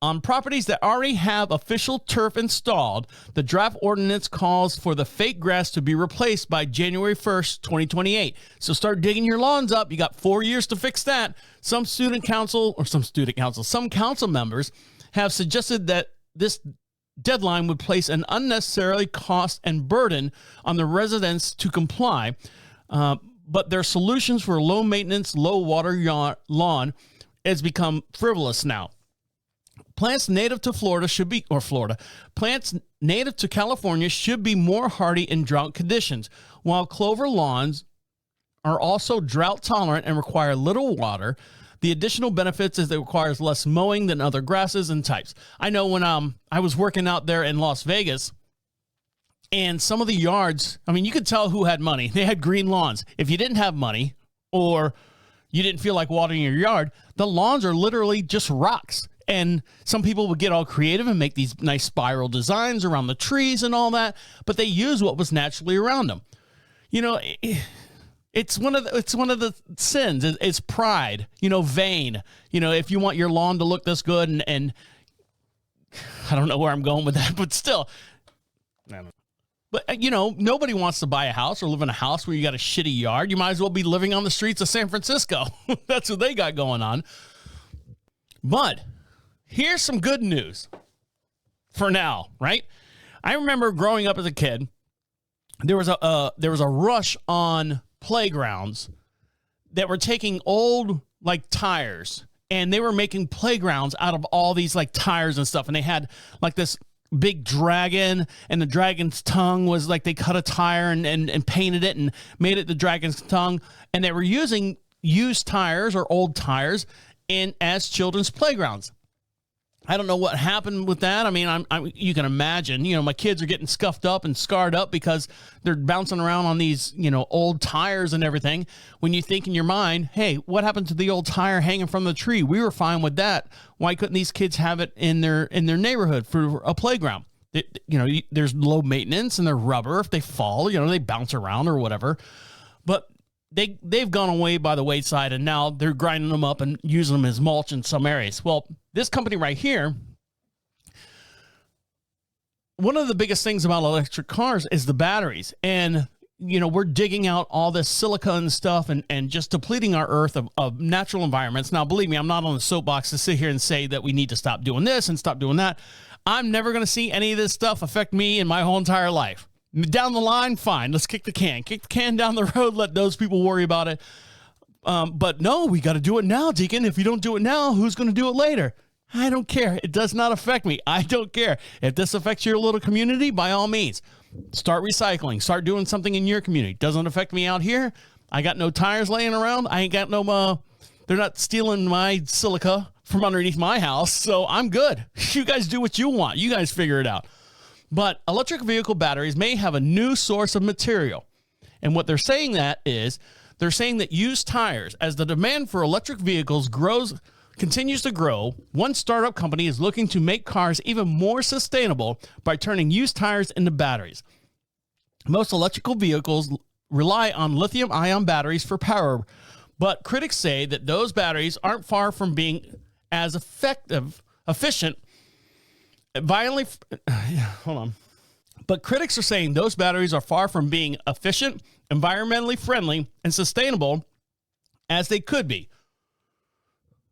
On properties that already have official turf installed, the draft ordinance calls for the fake grass to be replaced by January 1st, 2028. So start digging your lawns up. You got 4 years to fix that. Some council members have suggested that this deadline would place an unnecessarily cost and burden on the residents to comply, but their solutions for low maintenance, low water lawn has become frivolous now. Plants native to plants native to California should be more hardy in drought conditions, while clover lawns are also drought tolerant and require little water. The additional benefits is it requires less mowing than other grasses and types. I know when I was working out there in Las Vegas, and some of the yards, I mean, you could tell who had money. They had green lawns. If you didn't have money or you didn't feel like watering your yard, the lawns are literally just rocks. And some people would get all creative and make these nice spiral designs around the trees and all that, but they use what was naturally around them. You know, it's one of the sins. It's pride, vain. If you want your lawn to look this good, and I don't know where I'm going with that, but still, I don't know. But nobody wants to buy a house or live in a house where you got a shitty yard. You might as well be living on the streets of San Francisco. That's what they got going on. But here's some good news for now, right? I remember growing up as a kid, there was a rush on playgrounds that were taking old tires, and they were making playgrounds out of all these tires and stuff, and they had this big dragon, and the dragon's tongue was they cut a tire and painted it and made it the dragon's tongue, and they were using used tires or old tires as children's playgrounds. I don't know what happened with that. I mean, you can imagine, my kids are getting scuffed up and scarred up because they're bouncing around on these, old tires and everything. When you think in your mind, hey, what happened to the old tire hanging from the tree? We were fine with that. Why couldn't these kids have it in their neighborhood for a playground? There's low maintenance and they're rubber. If they fall, they bounce around or whatever. But they've gone away by the wayside, and now they're grinding them up and using them as mulch in some areas. Well, this company right here, one of the biggest things about electric cars is the batteries. And, we're digging out all this silica and stuff and just depleting our earth of natural environments. Now, believe me, I'm not on the soapbox to sit here and say that we need to stop doing this and stop doing that. I'm never going to see any of this stuff affect me in my whole entire life. Down the line, fine. Let's kick the can down the road. Let those people worry about it. But no, we got to do it now, Deacon. If you don't do it now, who's going to do it later? I don't care. It does not affect me. I don't care. If this affects your little community, by all means, start recycling. Start doing something in your community. Doesn't affect me out here. I got no tires laying around. I ain't got no, they're not stealing my silica from underneath my house. So I'm good. You guys do what you want. You guys figure it out. But electric vehicle batteries may have a new source of material. And what they're saying that used tires, as the demand for electric vehicles continues to grow, one startup company is looking to make cars even more sustainable by turning used tires into batteries. Efficient vehicles rely on lithium-ion batteries for power, but critics say that those batteries aren't far from being as efficient. But critics are saying those batteries are far from being efficient, environmentally friendly, and sustainable as they could be.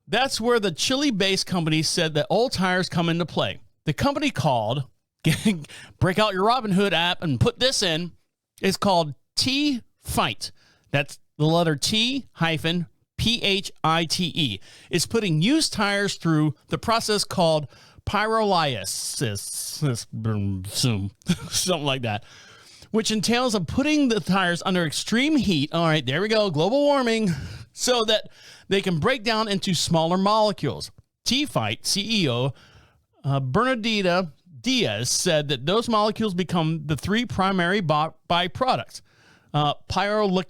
That's where the Chile-based company said that old tires come into play. The company called, break out your Robinhood app and put this in, is called t-phite. That's the letter T-phite. It's putting used tires through the process called pyrolysis, something like that, which entails of putting the tires under extreme heat. All right, there we go, global warming, so that they can break down into smaller molecules. t-phite CEO Bernardita Diaz said that those molecules become the three primary byproducts. Pyrolytic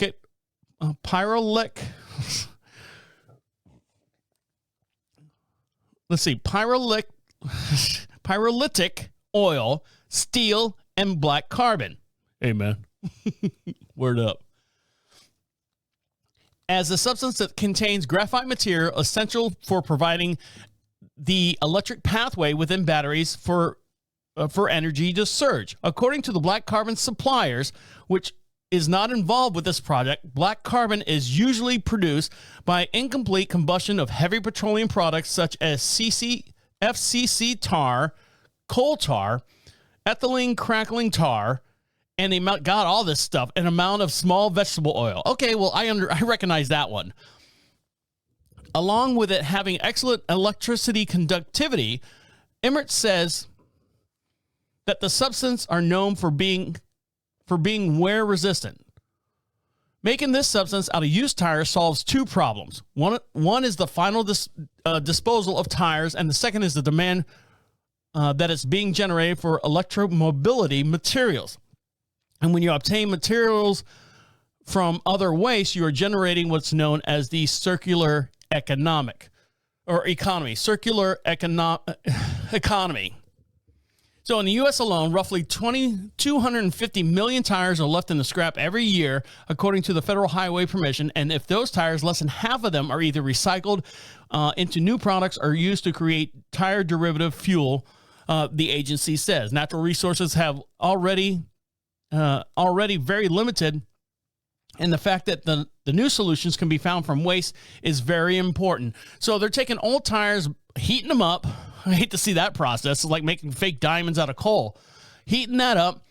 oil, steel, and black carbon. Amen. Word up. As a substance that contains graphite material essential for providing the electric pathway within batteries for energy to surge. According to the black carbon suppliers, which is not involved with this project, black carbon is usually produced by incomplete combustion of heavy petroleum products such as FCC tar, coal tar, ethylene crackling tar, and they got all this stuff, an amount of small vegetable oil. Okay, well, I recognize that one. Along with it having excellent electricity conductivity, Emirates says that the substance are known for being wear resistant. Making this substance out of used tires solves two problems. One is the final disposal of tires, and the second is the demand that is being generated for electromobility materials. And when you obtain materials from other waste, you are generating what's known as the circular economy. So in the U.S. alone, roughly 250 million tires are left in the scrap every year, according to the Federal Highway Commission. And if those tires, less than half of them are either recycled into new products or used to create tire derivative fuel, the agency says. Natural resources have already very limited, and the fact that the new solutions can be found from waste is very important. So they're taking old tires, heating them up. I hate to see that process. It's like making fake diamonds out of coal. Heating that up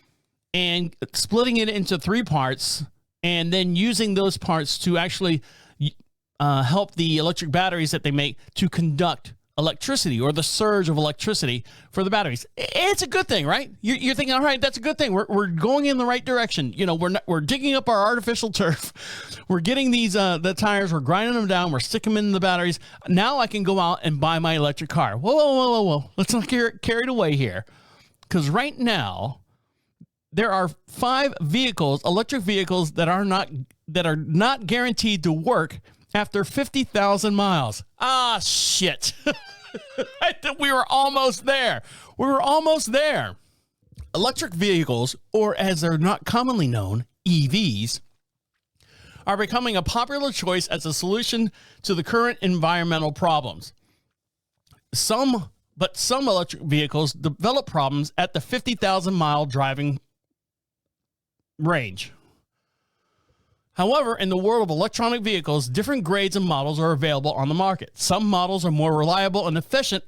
and splitting it into three parts, and then using those parts to actually help the electric batteries that they make to conduct electricity, or the surge of electricity for the batteries. It's a good thing, right? You're thinking, all right, that's a good thing. We're going in the right direction. You know, we're digging up our artificial turf. We're getting these the tires. We're grinding them down. We're sticking them in the batteries. Now I can go out and buy my electric car. Whoa. Let's not get carried away here, because right now there are 5 vehicles, electric vehicles, that are not guaranteed to work after 50,000 miles. Ah, shit. We were almost there. Electric vehicles, or as they're not commonly known, EVs, are becoming a popular choice as a solution to the current environmental problems. Some electric vehicles develop problems at the 50,000 mile driving range. However, in the world of electronic vehicles, different grades and models are available on the market. Some models are more reliable and efficient,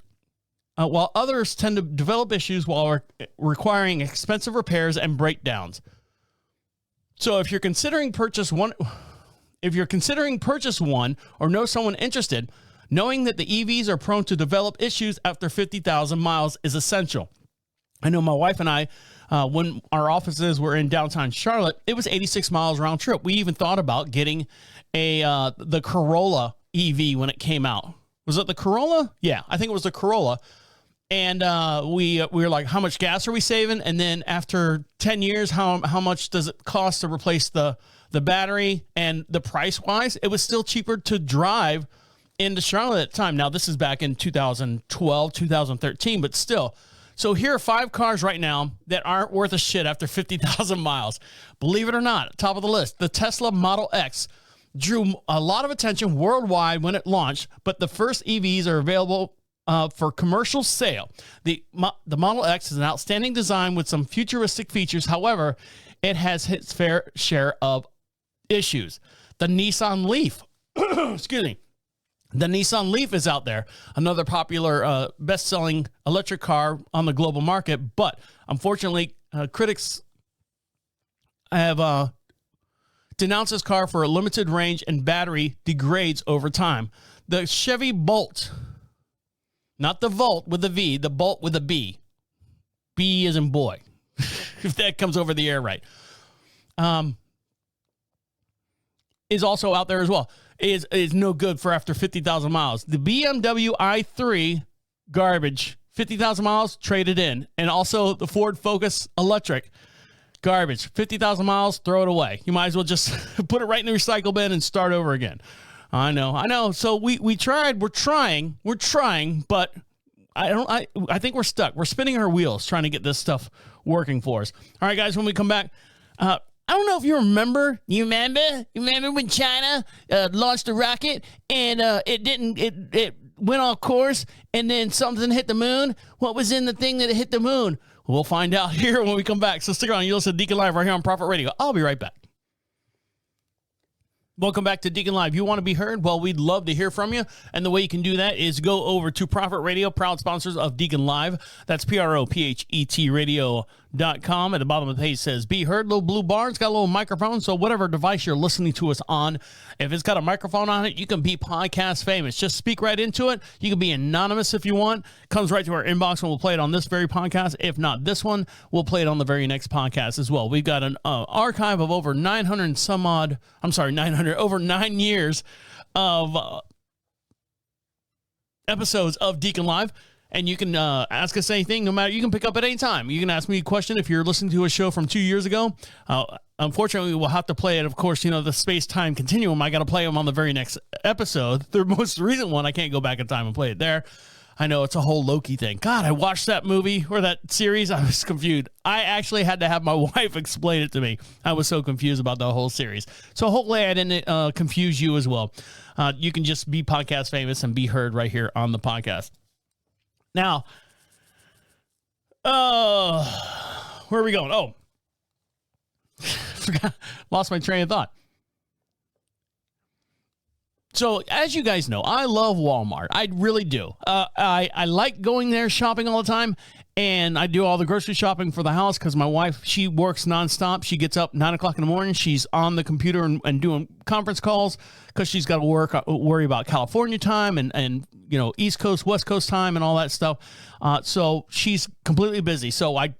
while others tend to develop issues while requiring expensive repairs and breakdowns. So if you're considering purchase one or know someone interested, knowing that the EVs are prone to develop issues after 50,000 miles is essential. I know my wife and I, when our offices were in downtown Charlotte, it was 86 miles round trip. We even thought about getting the Corolla EV when it came out. Was it the Corolla? Yeah, I think it was the Corolla. And we were like, how much gas are we saving? And then after 10 years, how much does it cost to replace the battery? And the price-wise, it was still cheaper to drive into Charlotte at the time. Now, this is back in 2012, 2013, but still. So here are 5 cars right now that aren't worth a shit after 50,000 miles. Believe it or not, top of the list, the Tesla Model X drew a lot of attention worldwide when it launched, but the first EVs are available for commercial sale. The Model X is an outstanding design with some futuristic features. However, it has its fair share of issues. The Nissan Leaf, excuse me. The Nissan Leaf is out there, another popular best-selling electric car on the global market, but unfortunately, critics have denounced this car for a limited range and battery degrades over time. The Chevy Bolt, not the Volt with a V, the Bolt with a B. B as in boy, if that comes over the air right, is also out there as well. Is no good for after 50,000 miles. The BMW i3, garbage. 50,000 miles, traded in. And also the Ford Focus Electric, garbage. 50,000 miles, throw it away. You might as well just put it right in the recycle bin and start over again. I know. So we tried. We're trying, but I think we're stuck. We're spinning our wheels trying to get this stuff working for us. All right, guys, when we come back, I don't know if you remember. You remember when China launched a rocket and it went off course and then something hit the moon? What was in the thing that hit the moon? We'll find out here when we come back. So stick around. You listen to Deacon Live right here on Prophet Radio. I'll be right back. Welcome back to Deacon Live. You want to be heard? Well, we'd love to hear from you. And the way you can do that is go over to Prophet Radio, proud sponsors of Deacon Live. That's PROPHET radio.com. At the bottom of the page says, be heard. Little blue bar. It's got a little microphone. So whatever device you're listening to us on, if it's got a microphone on it, you can be podcast famous. Just speak right into it. You can be anonymous if you want. Comes right to our inbox and we'll play it on this very podcast. If not this one, we'll play it on the very next podcast as well. We've got an archive of over 900 and some odd, over 9 years of episodes of Deacon Live, and you can ask us anything, no matter, you can pick up at any time. You can ask me a question if you're listening to a show from 2 years ago. Unfortunately, we'll have to play it, of course, the space-time continuum. I got to play them on the very next episode. The most recent one, I can't go back in time and play it there. I know it's a whole Loki thing. God, I watched that movie or that series. I was confused. I actually had to have my wife explain it to me. I was so confused about the whole series. So hopefully I didn't confuse you as well. You can just be podcast famous and be heard right here on the podcast. Now, where are we going? Oh, lost my train of thought. So, as you guys know, I love Walmart. I really do. I like going there shopping all the time, and I do all the grocery shopping for the house because my wife, she works nonstop. She gets up 9 o'clock in the morning. She's on the computer and doing conference calls because she's got to worry about California time and East Coast, West Coast time and all that stuff. So she's completely busy. So I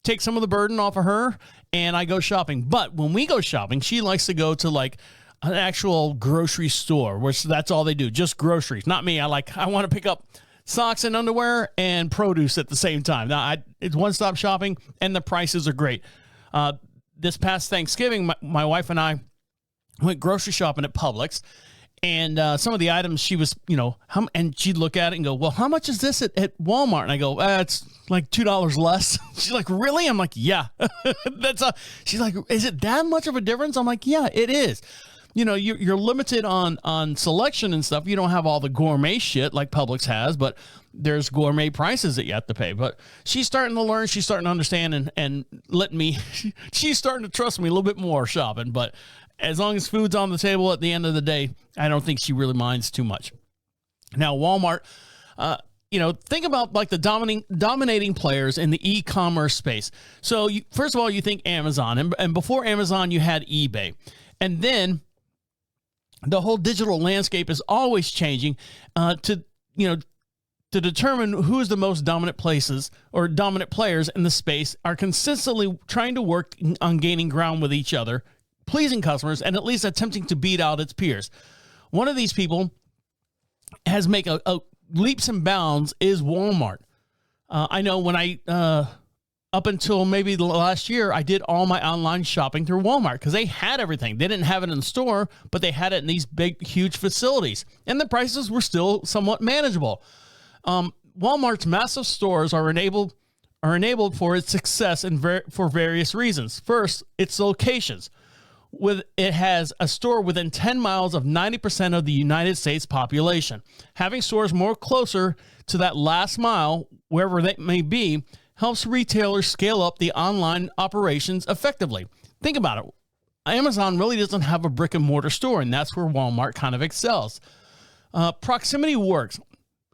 take some of the burden off of her, and I go shopping. But when we go shopping, she likes to go to an actual grocery store, which that's all they do, just groceries. Not me. I want to pick up socks and underwear and produce at the same time. Now, it's one-stop shopping, and the prices are great. This past Thanksgiving, my wife and I went grocery shopping at Publix, and some of the items she was, and she'd look at it and go, well, how much is this at Walmart? And I go, it's like $2 less. She's like, really? I'm like, yeah. She's like, is it that much of a difference? I'm like, yeah, it is. You're limited on selection and stuff. You don't have all the gourmet shit like Publix has, but there's gourmet prices that you have to pay. But she's starting to learn. She's starting to understand and letting me, she's starting to trust me a little bit more shopping. But as long as food's on the table at the end of the day, I don't think she really minds too much. Now, Walmart, think about the dominating players in the e-commerce space. So first of all, you think Amazon, and before Amazon, you had eBay. And then the whole digital landscape is always changing to determine who is the most dominant places or dominant players in the space are consistently trying to work on gaining ground with each other, pleasing customers, and at least attempting to beat out its peers. One of these people has made a leaps and bounds is Walmart. I know when up until maybe the last year, I did all my online shopping through Walmart because they had everything. They didn't have it in the store, but they had it in these big, huge facilities. And the prices were still somewhat manageable. Walmart's massive stores are enabled for its success for various reasons. First, its locations. It has a store within 10 miles of 90% of the United States population. Having stores more closer to that last mile, wherever they may be, helps retailers scale up the online operations effectively. Think about it. Amazon really doesn't have a brick and mortar store, and that's where Walmart kind of excels. Proximity works.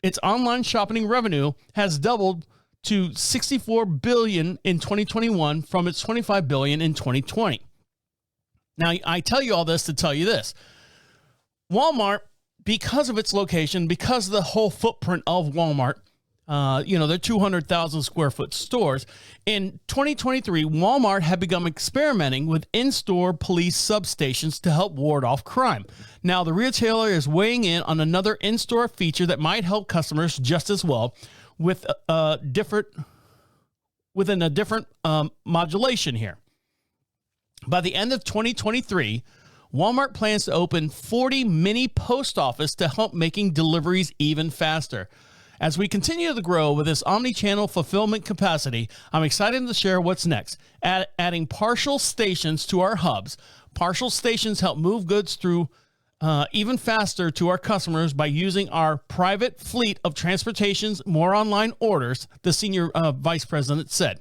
Its online shopping revenue has doubled to $64 billion in 2021 from its $25 billion in 2020. Now, I tell you all this to tell you this. Walmart, because of its location, because of the whole footprint of Walmart, they're 200,000 square foot stores. In 2023, Walmart had begun experimenting with in-store police substations to help ward off crime. Now, the retailer is weighing in on another in-store feature that might help customers just as well within a different modulation here. By the end of 2023, Walmart plans to open 40 mini post office to help making deliveries even faster. As we continue to grow with this omni-channel fulfillment capacity, I'm excited to share what's next. Adding partial stations to our hubs. Partial stations help move goods through even faster to our customers by using our private fleet of transportations, more online orders, the senior vice president said.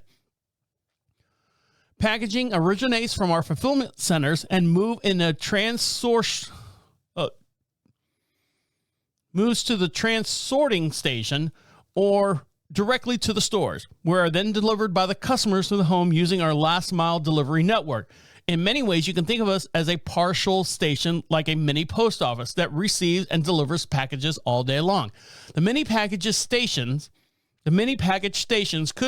Packaging originates from our fulfillment centers and moves to the trans-sorting station or directly to the stores, where are then delivered by the customers to the home using our last mile delivery network. In many ways, you can think of us as a partial station, like a mini post office that receives and delivers packages all day long. The mini package stations could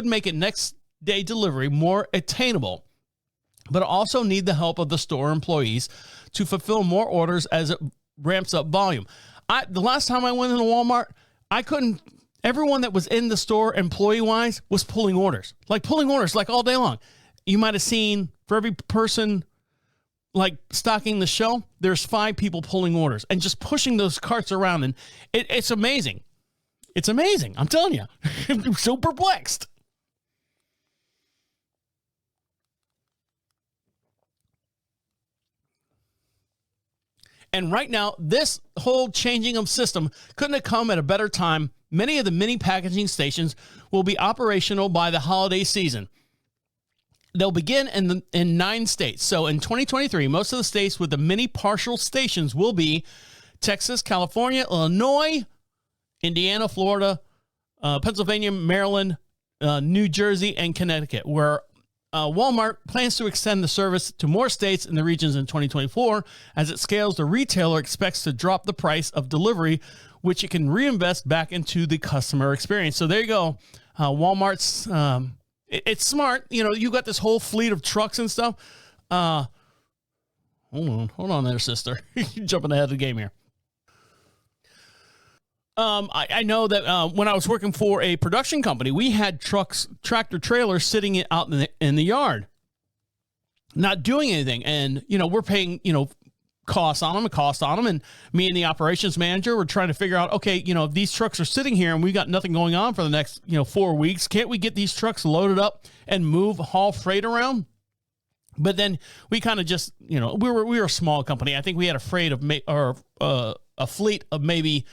make it next day delivery more attainable, but also need the help of the store employees to fulfill more orders as it ramps up volume. The last time I went into Walmart, everyone that was in the store employee-wise was pulling orders like all day long. You might have seen for every person like stocking the shelf, there's 5 people pulling orders and just pushing those carts around. And it's amazing. It's amazing. I'm telling you, I'm so perplexed. And right now, this whole changing of system couldn't have come at a better time. Many of the mini packaging stations will be operational by the holiday season. They'll begin in 9 states. So in 2023, most of the states with the mini partial stations will be Texas, California, Illinois, Indiana, Florida, Pennsylvania, Maryland, New Jersey, and Connecticut, where Walmart plans to extend the service to more states in the regions in 2024. As it scales, the retailer expects to drop the price of delivery, which it can reinvest back into the customer experience. So there you go. Walmart's, it's smart. You know, you got this whole fleet of trucks and stuff. Hold on there, sister. You're jumping ahead of the game here. I know that when I was working for a production company, we had tractor trailers sitting out in the yard, not doing anything. And, you know, we're paying, costs on them. And me and the operations manager were trying to figure out, okay, if these trucks are sitting here and we got nothing going on for the next, 4 weeks, can't we get these trucks loaded up and haul freight around? But then we kind of just, we were a small company. I think we had a fleet of maybe,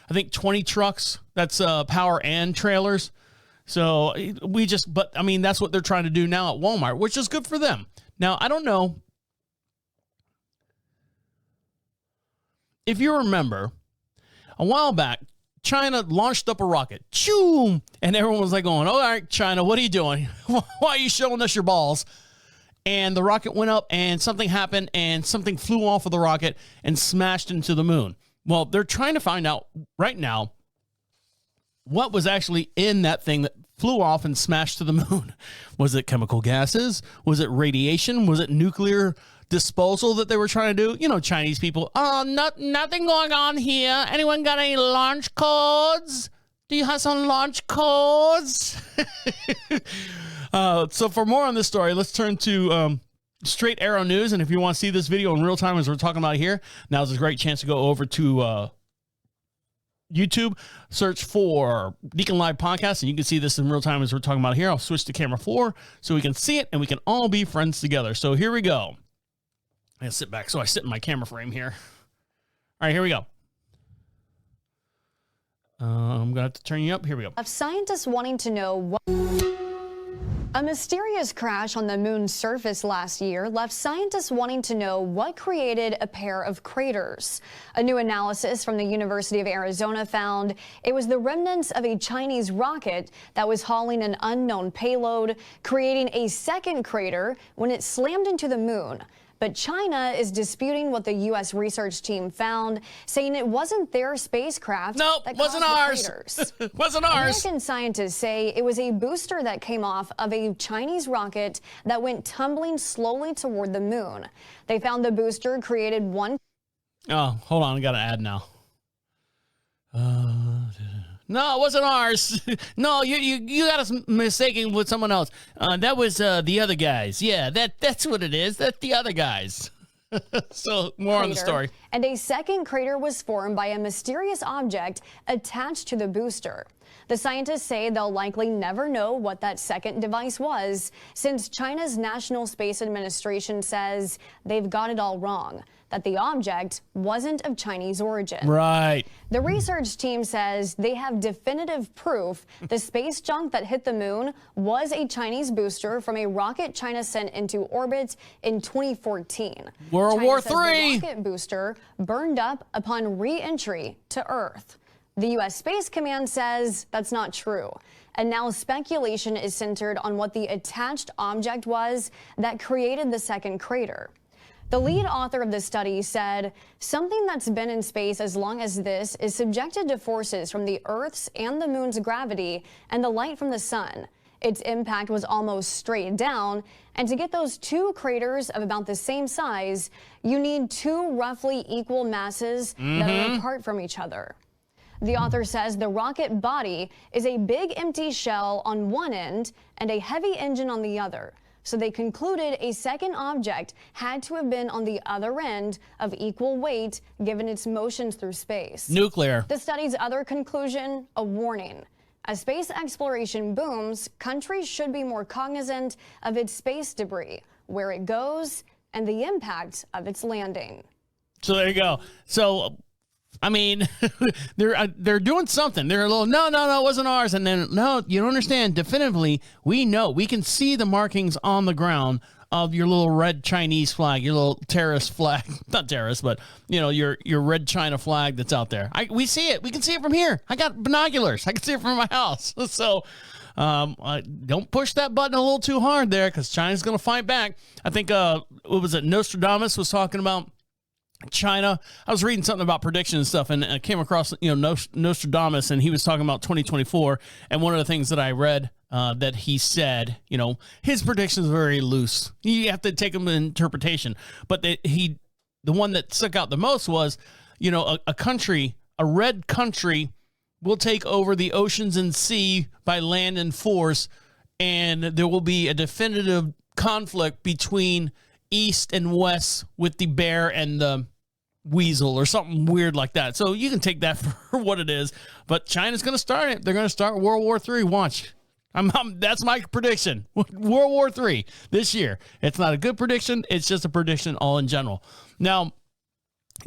I think 20 trucks. That's power and trailers. So that's what they're trying to do now at Walmart, which is good for them. Now, I don't know if you remember, a while back, China launched up a rocket. Choom! And everyone was like going, all right, China, what are you doing? Why are you showing us your balls? And the rocket went up and something happened and something flew off of the rocket and smashed into the moon. Well, they're trying to find out right now what was actually in that thing that flew off and smashed to the moon. Was it chemical gases? Was it radiation? Was it nuclear disposal that they were trying to do? Chinese people, nothing going on here. Anyone got any launch codes? Do you have some launch codes? So for more on this story, let's turn to Straight Arrow News. And if you want to see this video in real time as we're talking about here, now's a great chance to go over to YouTube, search for DeaconLive podcast, and you can see this in real time as we're talking about here. I'll switch to camera 4 so we can see it and we can all be friends together. So here we go. I sit back so I sit in my camera frame here. All right, here we go. I'm going to have to turn you up. Here we go. Of scientists wanting to know what... A mysterious crash on the moon's surface last year left scientists wanting to know what created a pair of craters. A new analysis from the University of Arizona found it was the remnants of a Chinese rocket that was hauling an unknown payload, creating a second crater when it slammed into the moon. But China is disputing what the U.S. research team found, saying it wasn't their spacecraft that wasn't caused ours. the craters. Wasn't ours. American scientists say it was a booster that came off of a Chinese rocket that went tumbling slowly toward the moon. They found the booster created one... Oh, hold on. I got an ad now. No, it wasn't ours. No, you got us mistaken with someone else. That was the other guys. Yeah, that's what it is. That's the other guys. So more on the story. And a second crater was formed by a mysterious object attached to the booster. The scientists say they'll likely never know what that second device was, since China's National Space Administration says they've got it all wrong, that the object wasn't of Chinese origin. Right. The research team says they have definitive proof the space junk that hit the moon was a Chinese booster from a rocket China sent into orbit in 2014. World China War says III. The rocket booster burned up upon re-entry to Earth. The U.S. Space Command says that's not true. And now speculation is centered on what the attached object was that created the second crater. The lead author of the study said, something that's been in space as long as this is subjected to forces from the Earth's and the moon's gravity and the light from the sun. Its impact was almost straight down, and to get those two craters of about the same size, you need two roughly equal masses that are apart from each other. The author says the rocket body is a big empty shell on one end and a heavy engine on the other. So they concluded a second object had to have been on the other end of equal weight given its motions through space. Nuclear. The study's other conclusion, a warning. As space exploration booms, countries should be more cognizant of its space debris, where it goes, and the impact of its landing. So there you go. So, I mean, they're doing something. They're a little, no, it wasn't ours. And then, no, you don't understand. Definitively, we know. We can see the markings on the ground of your little red Chinese flag, your little terrorist flag. Not terrorist, but, you know, your red China flag that's out there. We see it. We can see it from here. I got binoculars. I can see it from my house. So don't push that button a little too hard there, because China's going to fight back. I think, what was it, Nostradamus was talking about China. I was reading something about prediction and stuff, and I came across, Nostradamus, and he was talking about 2024. And one of the things that I read that he said, his predictions are very loose. You have to take them in interpretation. But the one that stuck out the most was, a red country will take over the oceans and sea by land and force, and there will be a definitive conflict between East and West with the bear and the weasel or something weird like that. So you can take that for what it is, but China's going to start it. They're going to start World War III. Watch. That's my prediction. World War III this year. It's not a good prediction. It's just a prediction all in general. Now,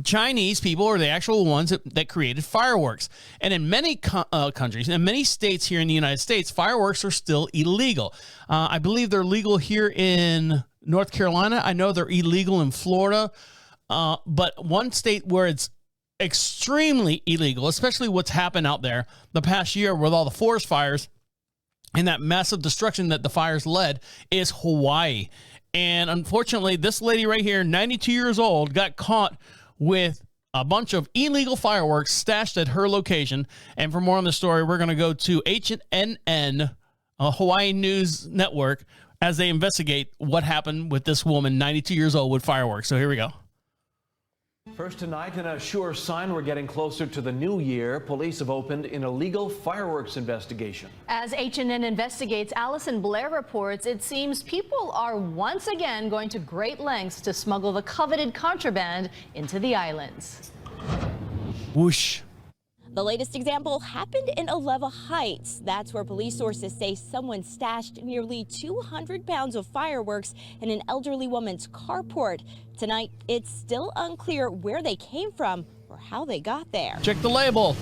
Chinese people are the actual ones that created fireworks. And in many countries, in many states here in the United States, fireworks are still illegal. I believe they're legal here in North Carolina. I know they're illegal in Florida. But one state where it's extremely illegal, especially what's happened out there the past year with all the forest fires and that massive destruction that the fires led, is Hawaii. And unfortunately, this lady right here, 92 years old, got caught with a bunch of illegal fireworks stashed at her location. And for more on the story, we're going to go to HNN, Hawaii News Network, as they investigate what happened with this woman, 92 years old, with fireworks. So here we go. First tonight, in a sure sign we're getting closer to the new year, police have opened an illegal fireworks investigation. As HNN investigates, Allison Blair reports it seems people are once again going to great lengths to smuggle the coveted contraband into the islands. Whoosh. The latest example happened in Aleva Heights. That's where police sources say someone stashed nearly 200 pounds of fireworks in an elderly woman's carport. Tonight, it's still unclear where they came from or how they got there. Check the label.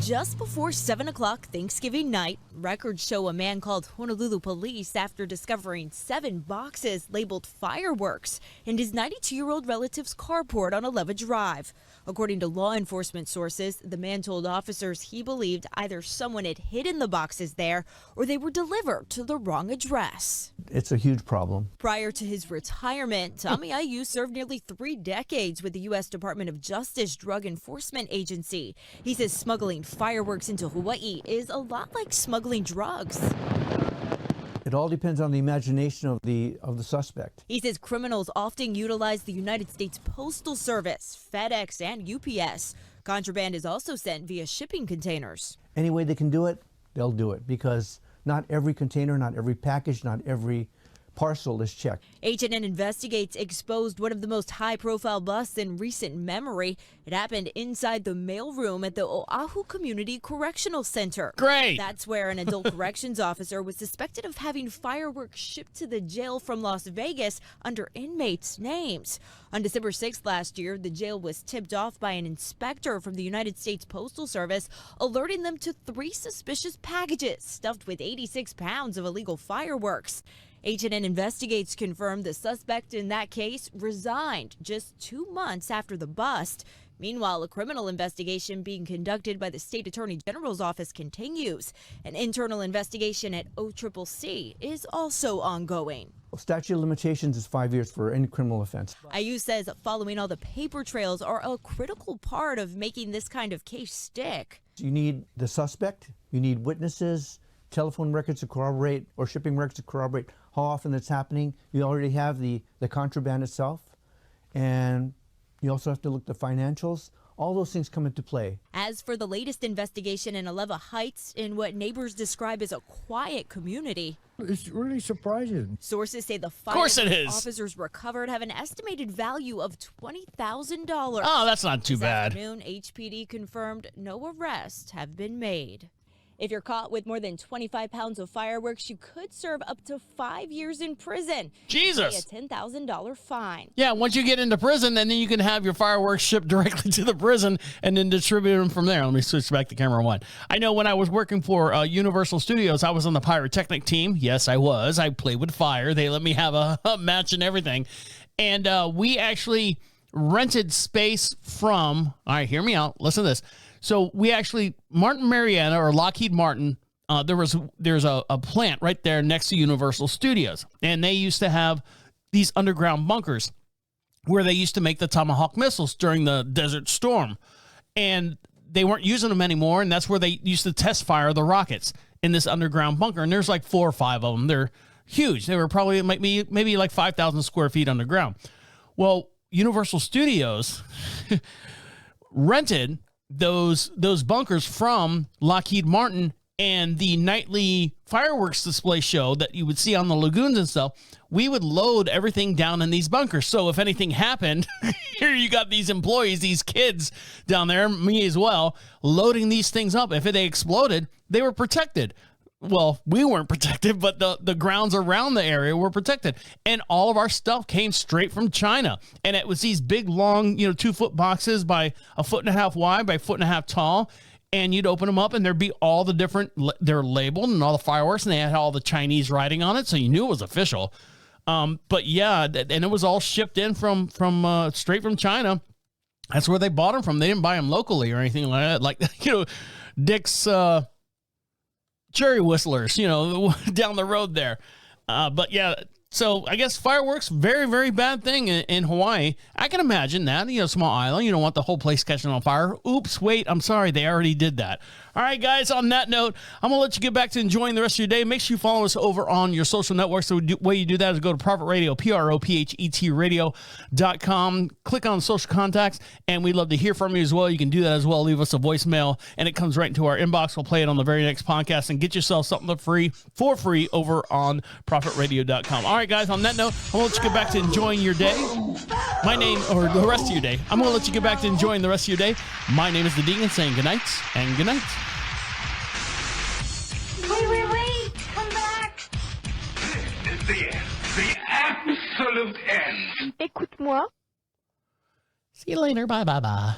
Just before 7 o'clock Thanksgiving night, records show a man called Honolulu police after discovering 7 boxes labeled fireworks in his 92-year-old relative's carport on Aleva Drive. According to law enforcement sources, the man told officers he believed either someone had hidden the boxes there or they were delivered to the wrong address. It's a huge problem. Prior to his retirement, Tommy Ayu served nearly 3 decades with the U.S. Department of Justice Drug Enforcement Agency. He says smuggling fireworks into Hawaii is a lot like smuggling drugs. It all depends on the imagination of the suspect. He says criminals often utilize the United States Postal Service, FedEx, and UPS. Contraband is also sent via shipping containers. Any way they can do it, they'll do it, because not every container, not every package, not every parcel is checked. H&N Investigates exposed one of the most high-profile busts in recent memory. It happened inside the mailroom at the Oahu Community Correctional Center. Great. That's where an adult corrections officer was suspected of having fireworks shipped to the jail from Las Vegas under inmates' names. On December 6th last year, the jail was tipped off by an inspector from the United States Postal Service, alerting them to 3 suspicious packages stuffed with 86 pounds of illegal fireworks. H&N Investigates confirmed the suspect in that case resigned just 2 months after the bust. Meanwhile, a criminal investigation being conducted by the State Attorney General's office continues. An internal investigation at OCCC is also ongoing. Statute of limitations is 5 years for any criminal offense. IU says following all the paper trails are a critical part of making this kind of case stick. You need the suspect, you need witnesses, telephone records to corroborate, or shipping records to corroborate how often it's happening. You already have the contraband itself, and you also have to look at the financials. All those things come into play. As for the latest investigation in Aleva Heights, in what neighbors describe as a quiet community, it's really surprising. Sources say the course it fireworks is. officers recovered have an estimated value of $20,000. Oh, that's not too This bad. afternoon, HPD confirmed no arrests have been made. If you're caught with more than 25 pounds of fireworks, you could serve up to 5 years in prison. Jesus. Pay a $10,000 fine. Yeah, once you get into prison, then you can have your fireworks shipped directly to the prison and then distribute them from there. Let me switch back to camera 1. I know when I was working for Universal Studios, I was on the pyrotechnic team. Yes, I was. I played with fire. They let me have a match and everything. And we actually rented space from, all right, hear me out. Listen to this. So we actually, Martin Marietta or Lockheed Martin, there's a plant right there next to Universal Studios. And they used to have these underground bunkers where they used to make the Tomahawk missiles during the Desert Storm. And they weren't using them anymore. And that's where they used to test fire the rockets in this underground bunker. And there's like 4 or 5 of them. They're huge. They were probably maybe like 5,000 square feet underground. Well, Universal Studios rented those bunkers from Lockheed Martin, and the nightly fireworks display show that you would see on the lagoons and stuff, we would load everything down in these bunkers. So if anything happened, here you got these employees, these kids down there, me as well, loading these things up. If they exploded, they were protected. Well, we weren't protected, but the grounds around the area were protected. And all of our stuff came straight from China. And it was these big, long, 2-foot boxes by 1.5 feet wide by 1.5 feet tall. And you'd open them up and there'd be all the different, they're labeled and all the fireworks, and they had all the Chinese writing on it. So you knew it was official. But yeah, and it was all shipped in from straight from China. That's where they bought them from. They didn't buy them locally or anything like that. Like, Dick's, cherry whistlers, down the road there. But yeah, so I guess fireworks, very, very bad thing in Hawaii. I can imagine that, small island. You don't want the whole place catching on fire. Oops, wait, I'm sorry. They already did that. All right, guys, on that note, I'm going to let you get back to enjoying the rest of your day. Make sure you follow us over on your social networks. The way you do that is go to Prophet Radio, PROPHET radio.com. Click on social contacts, and we'd love to hear from you as well. You can do that as well. Leave us a voicemail, and it comes right into our inbox. We'll play it on the very next podcast, and get yourself something for free over on ProphetRadio.com. All right, guys, on that note, I'm going to let you get back to enjoying your day. Or the rest of your day. I'm going to let you get back to enjoying the rest of your day. My name is the Deacon, saying good night and good night. Wait, come back. This is the end. The absolute end. Écoute-moi. See you later. Bye.